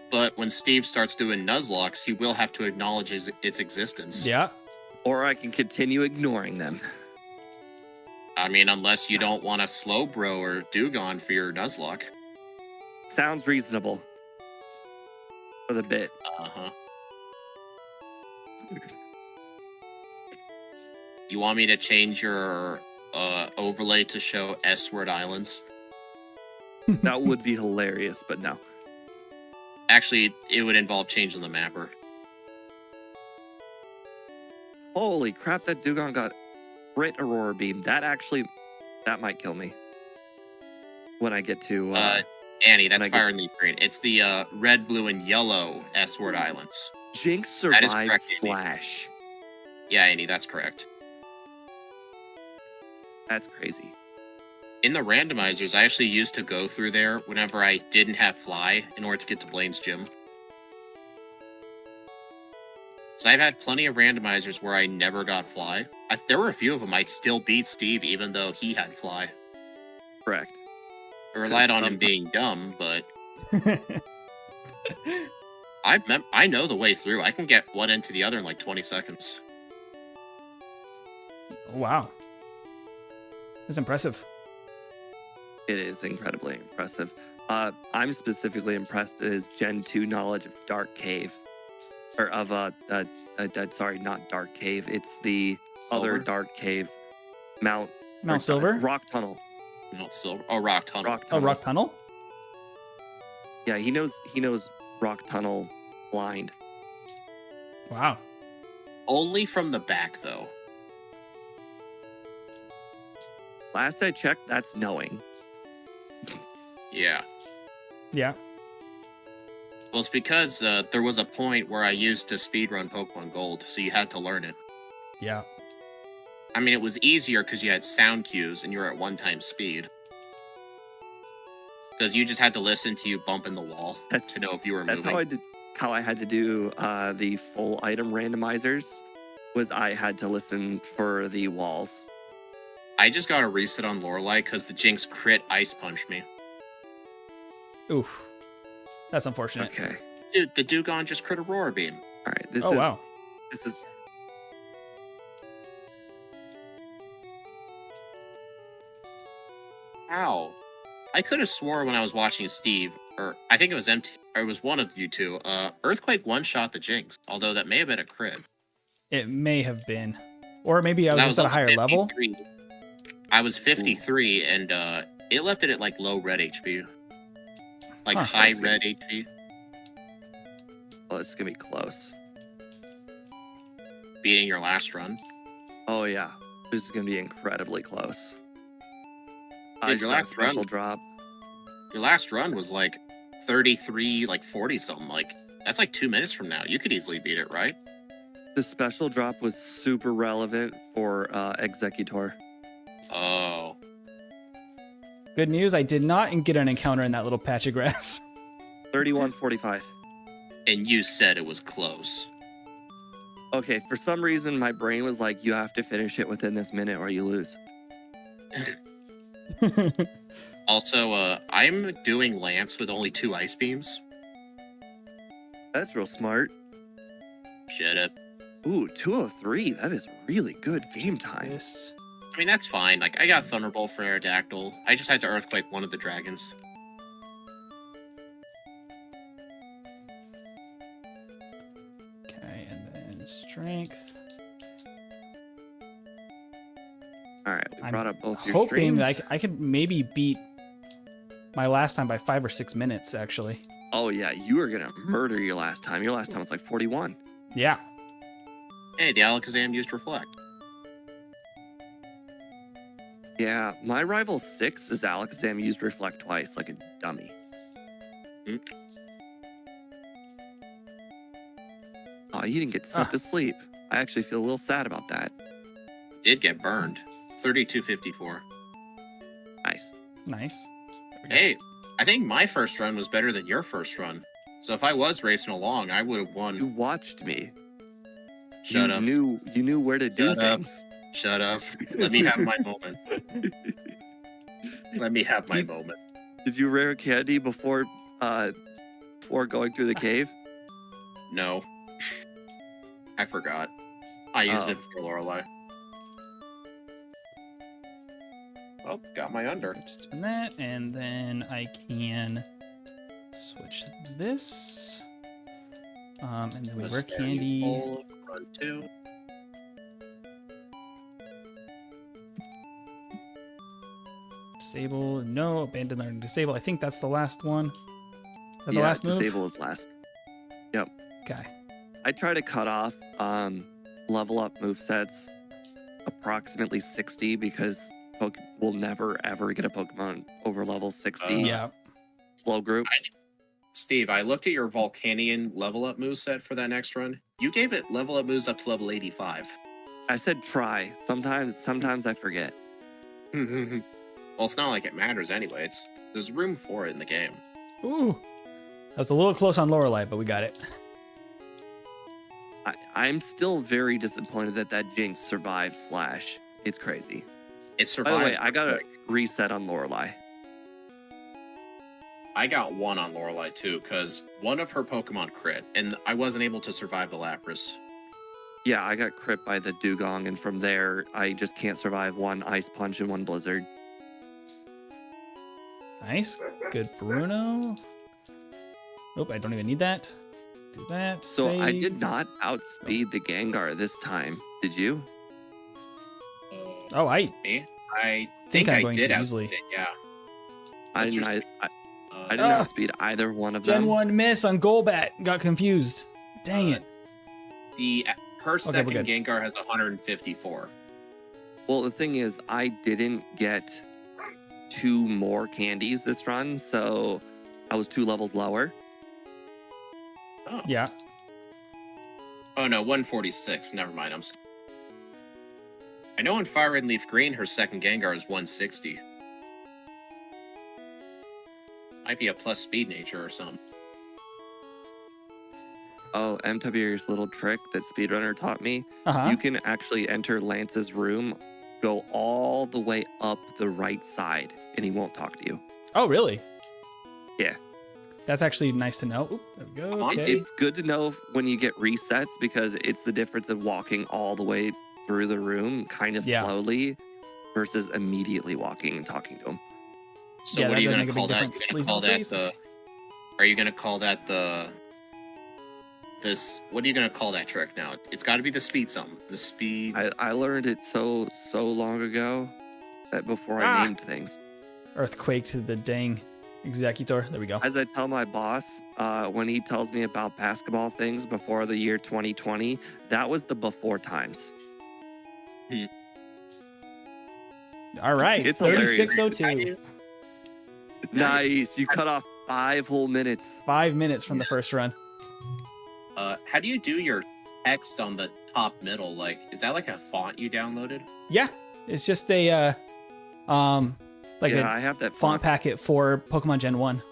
But when Steve starts doing Nuzlocks, he will have to acknowledge its existence. Yeah. Or I can continue ignoring them. I mean, unless you don't want a Slowbro or Dugong for your Nuzlocke. Sounds reasonable. For the bit. Uh-huh. You want me to change your overlay to show S-word islands? That would be hilarious, but no. Actually, it would involve changing the mapper. Holy crap, that Dugong got crit Aurora Beam. That might kill me. When I get to... Annie, that's I Fire in the Green. It's the red, blue, and yellow S-word islands. Jinx That is survived correct, Andy. Slash. Yeah, Annie, that's correct. That's crazy. In the randomizers, I actually used to go through there whenever I didn't have Fly in order to get to Blaine's gym. So I've had plenty of randomizers where I never got Fly. There were a few of them I still beat Steve even though he had Fly. Correct. I relied on him being dumb, but I know the way through. I can get one into the other in like 20 seconds. Wow. That's impressive. It is incredibly impressive. I'm specifically impressed at his Gen 2 knowledge of Dark Cave. Or of, sorry, not Dark Cave. It's the Silver? other Dark Cave. Mount Silver? Rock Tunnel. Not Silver. Oh, Rock Tunnel. Rock Oh, Tunnel. Rock Tunnel? Yeah, he knows Rock Tunnel blind. Wow. Only from the back, though. Last I checked, that's knowing. Yeah. Yeah. Well, it's because there was a point where I used to speedrun Pokemon Gold, so you had to learn it. Yeah. I mean, it was easier because you had sound cues and you were at 1 time speed. Because you just had to listen to you bumping the wall to know if you were That's moving. how I had to do the full item randomizers. Was I had to listen for the walls. I just got a reset on Lorelei because the Jinx crit Ice Punch me. Oof. That's unfortunate. Okay. Dude, the Dugong just crit Aurora Beam. All right. Wow. This is. Ow. I could have swore when I was watching Steve, or I think it was MT, or it was one of you two, Earthquake one-shot the Jinx, although that may have been a crit. It may have been. Or maybe I 'Cause was just at a higher level. 53. I was 53, and it left it at like low red HP. Like Huh. high Let's see. red HP. Oh, this is gonna be close. Beating your last run. Oh yeah, this is gonna be incredibly close. I Dude, just your got a last special run- drop. Your last run was like 33, like 40 something. Like, that's like 2 minutes from now. You could easily beat it, right? The special drop was super relevant for Executor. Oh. Good news, I did not get an encounter in that little patch of grass. 31:45. And you said it was close. Okay, for some reason my brain was like, you have to finish it within this minute or you lose. Also, I'm doing Lance with only 2 ice beams. That's real smart. Shut up. Ooh, 203. That is really good game time. This. I mean, that's fine. Like, I got Thunderbolt for Aerodactyl. I just had to Earthquake one of the dragons. Okay, and then strength. All right, we I'm brought up both your hoping streams. that I could maybe beat my last time by 5 or 6 minutes, actually. Oh yeah, you were gonna murder your last time. Your last time was like 41. Yeah. Hey, the Alakazam used Reflect. Yeah, my rival 6 is Alakazam used Reflect twice, like a dummy. Hmm. Oh, you didn't get sent to sleep. I actually feel a little sad about that. Did get burned. 3254. Nice. Nice. Hey, I think my first run was better than your first run. So if I was racing along, I would have You won. watched me. Shut you up. Knew where to do Shut up. things. Shut up. Let me have my moment. Let me have my moment. Did you rare candy before going through the cave? No. I forgot. I used Oh. it for Lorelei. Oh, got my under. Just doing that, and then I can switch this. And then we wear candy. Run 2. Disable. No, abandon learning disable. I think that's the last one. Is that the Yeah, last move? disable is last. Okay. I try to cut off level up movesets approximately 60 because we'll never ever get a Pokemon over level 60 Yeah. slow group. Steve, I looked at your Volcanion level up moveset for that next run. You gave it level up moves up to level 85. I said try. Sometimes I forget. Well, it's not like it matters anyway. There's room for it in the game. Ooh. That was a little close on Lorelei, but we got it. I'm still very disappointed that Jinx survived Slash. It's crazy. It By survived. the way, I got a quick. reset on Lorelei. I got 1 on Lorelei too, because one of her Pokemon crit, and I wasn't able to survive the Lapras. Yeah, I got crit by the Dugong, and from there, I just can't survive 1 Ice Punch and 1 Blizzard. Nice. Good Bruno. Oh, I don't even need that. Do that. So I save. did not outspeed the Gengar this time. Did you? Oh, I Me? I think think I'm I going did to easily. outspeed it, yeah. I What's your didn't. speed? I didn't Ah. outspeed either one of Gen them. 1 miss on Golbat. Got confused. Dang it. Her we're second good. Gengar has 154. Well, the thing is, I didn't get 2 more candies this run, so I was 2 levels lower. Oh. Yeah. Oh no, 146. Never mind. I know in Fire Red and Leaf Green, her second Gengar is 160. Might be a plus speed nature or something. Oh, MW's little trick that Speedrunner taught me. Uh-huh. You can actually enter Lance's room, go all the way up the right side, and he won't talk to you. Oh, really? Yeah. That's actually nice to know. Oop, there we go. On Okay. It's good to know when you get resets because it's the difference of walking all the way through the room kind of Yeah. slowly versus immediately walking and talking to him. So Yeah, what that are you does gonna make a call big that? difference. You're Please gonna call don't that say the? Are you gonna call that the? This. What are you gonna call that trick now? It's got to be the speed something. The speed. I learned it so long ago that before I named things. Earthquake to the dang executor. There we go. As I tell my boss, when he tells me about basketball things before the year 2020, that was the before times. All right. It's hilarious. 36:02. Nice. You cut off 5 whole minutes. 5 minutes from the first run. How do you do your text on the top middle? Like, is that like a font you downloaded? Yeah, it's just a like Yeah, a I have that font packet for Pokemon Gen 1.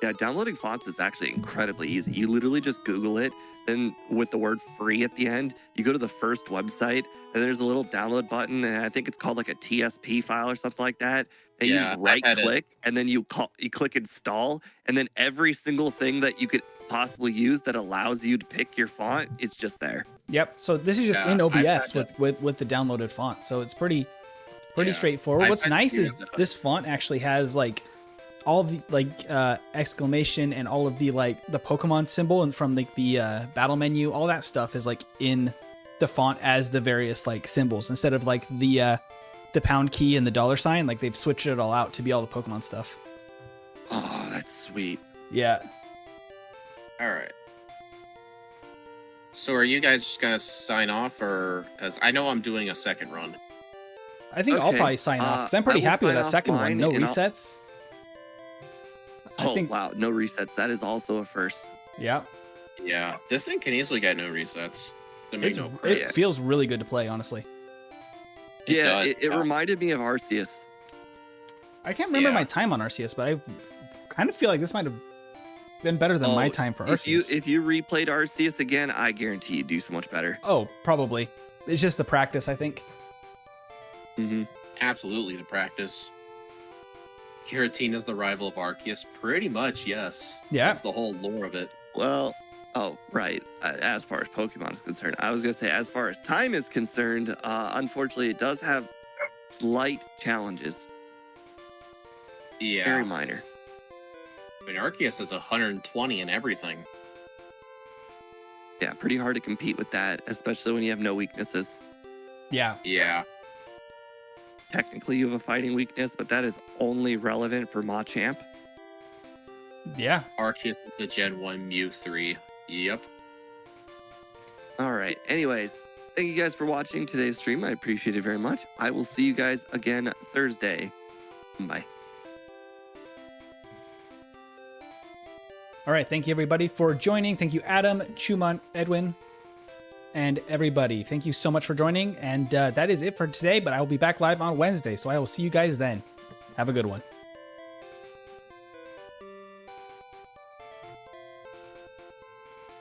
Yeah, downloading fonts is actually incredibly easy. You literally just Google it, then with the word free at the end, you go to the first website, and there's a little download button, and I think it's called like a TSP file or something like that. And you Yeah, just I've right had it. click, and then you click install, and then every single thing that you could possibly use that allows you to pick your font is just there. Yep. So this is just Yeah, in I've OBS had with the downloaded font. So it's pretty Yeah. straightforward. I've What's had nice to is use that. this font actually has like all of the like exclamation and all of the like the Pokemon symbol and from like the battle menu, all that stuff is like in the font as the various like symbols instead of like the pound key and the dollar sign. Like they've switched it all out to be all the Pokemon stuff. Oh, that's sweet. Yeah. All right. So are you guys just gonna sign off, or because I know I'm doing a second run? I think I'll Okay, probably sign off because I'm I pretty will happy with sign that off second one. mine, No and I'll- resets. I Oh, think, wow. No resets. That is also a first. yeah. Yeah, this thing can easily get no resets. To make no It crits. feels really good to play, honestly. Yeah, does, it yeah. reminded me of Arceus. I can't remember Yeah. my time on Arceus, but I kind of feel like this might have been better than my Oh, time for If Arceus. you replayed Arceus again, I guarantee you do so much better. Oh, probably. It's just the practice, I think. Mm-hmm. Absolutely the practice. Giratina's the rival of Arceus. Pretty much, yes. Yeah. That's the whole lore of it. Well, oh, right. As far as Pokemon is concerned, I was going to say, as far as time is concerned, unfortunately, it does have slight challenges. Yeah. Very minor. I mean, Arceus is 120 and everything. Yeah, pretty hard to compete with that, especially when you have no weaknesses. Yeah. Yeah. Technically, you have a fighting weakness, but that is only relevant for Machamp. Yeah. Arceus is the Gen 1 Mew 3. Yep. All right. Anyways, thank you guys for watching today's stream. I appreciate it very much. I will see you guys again Thursday. Bye. All right. Thank you, everybody, for joining. Thank you, Adam, Chuman, Edwin, and everybody. Thank you so much for joining. And that is it for today, but I will be back live on Wednesday. So I will see you guys then. Have a good one.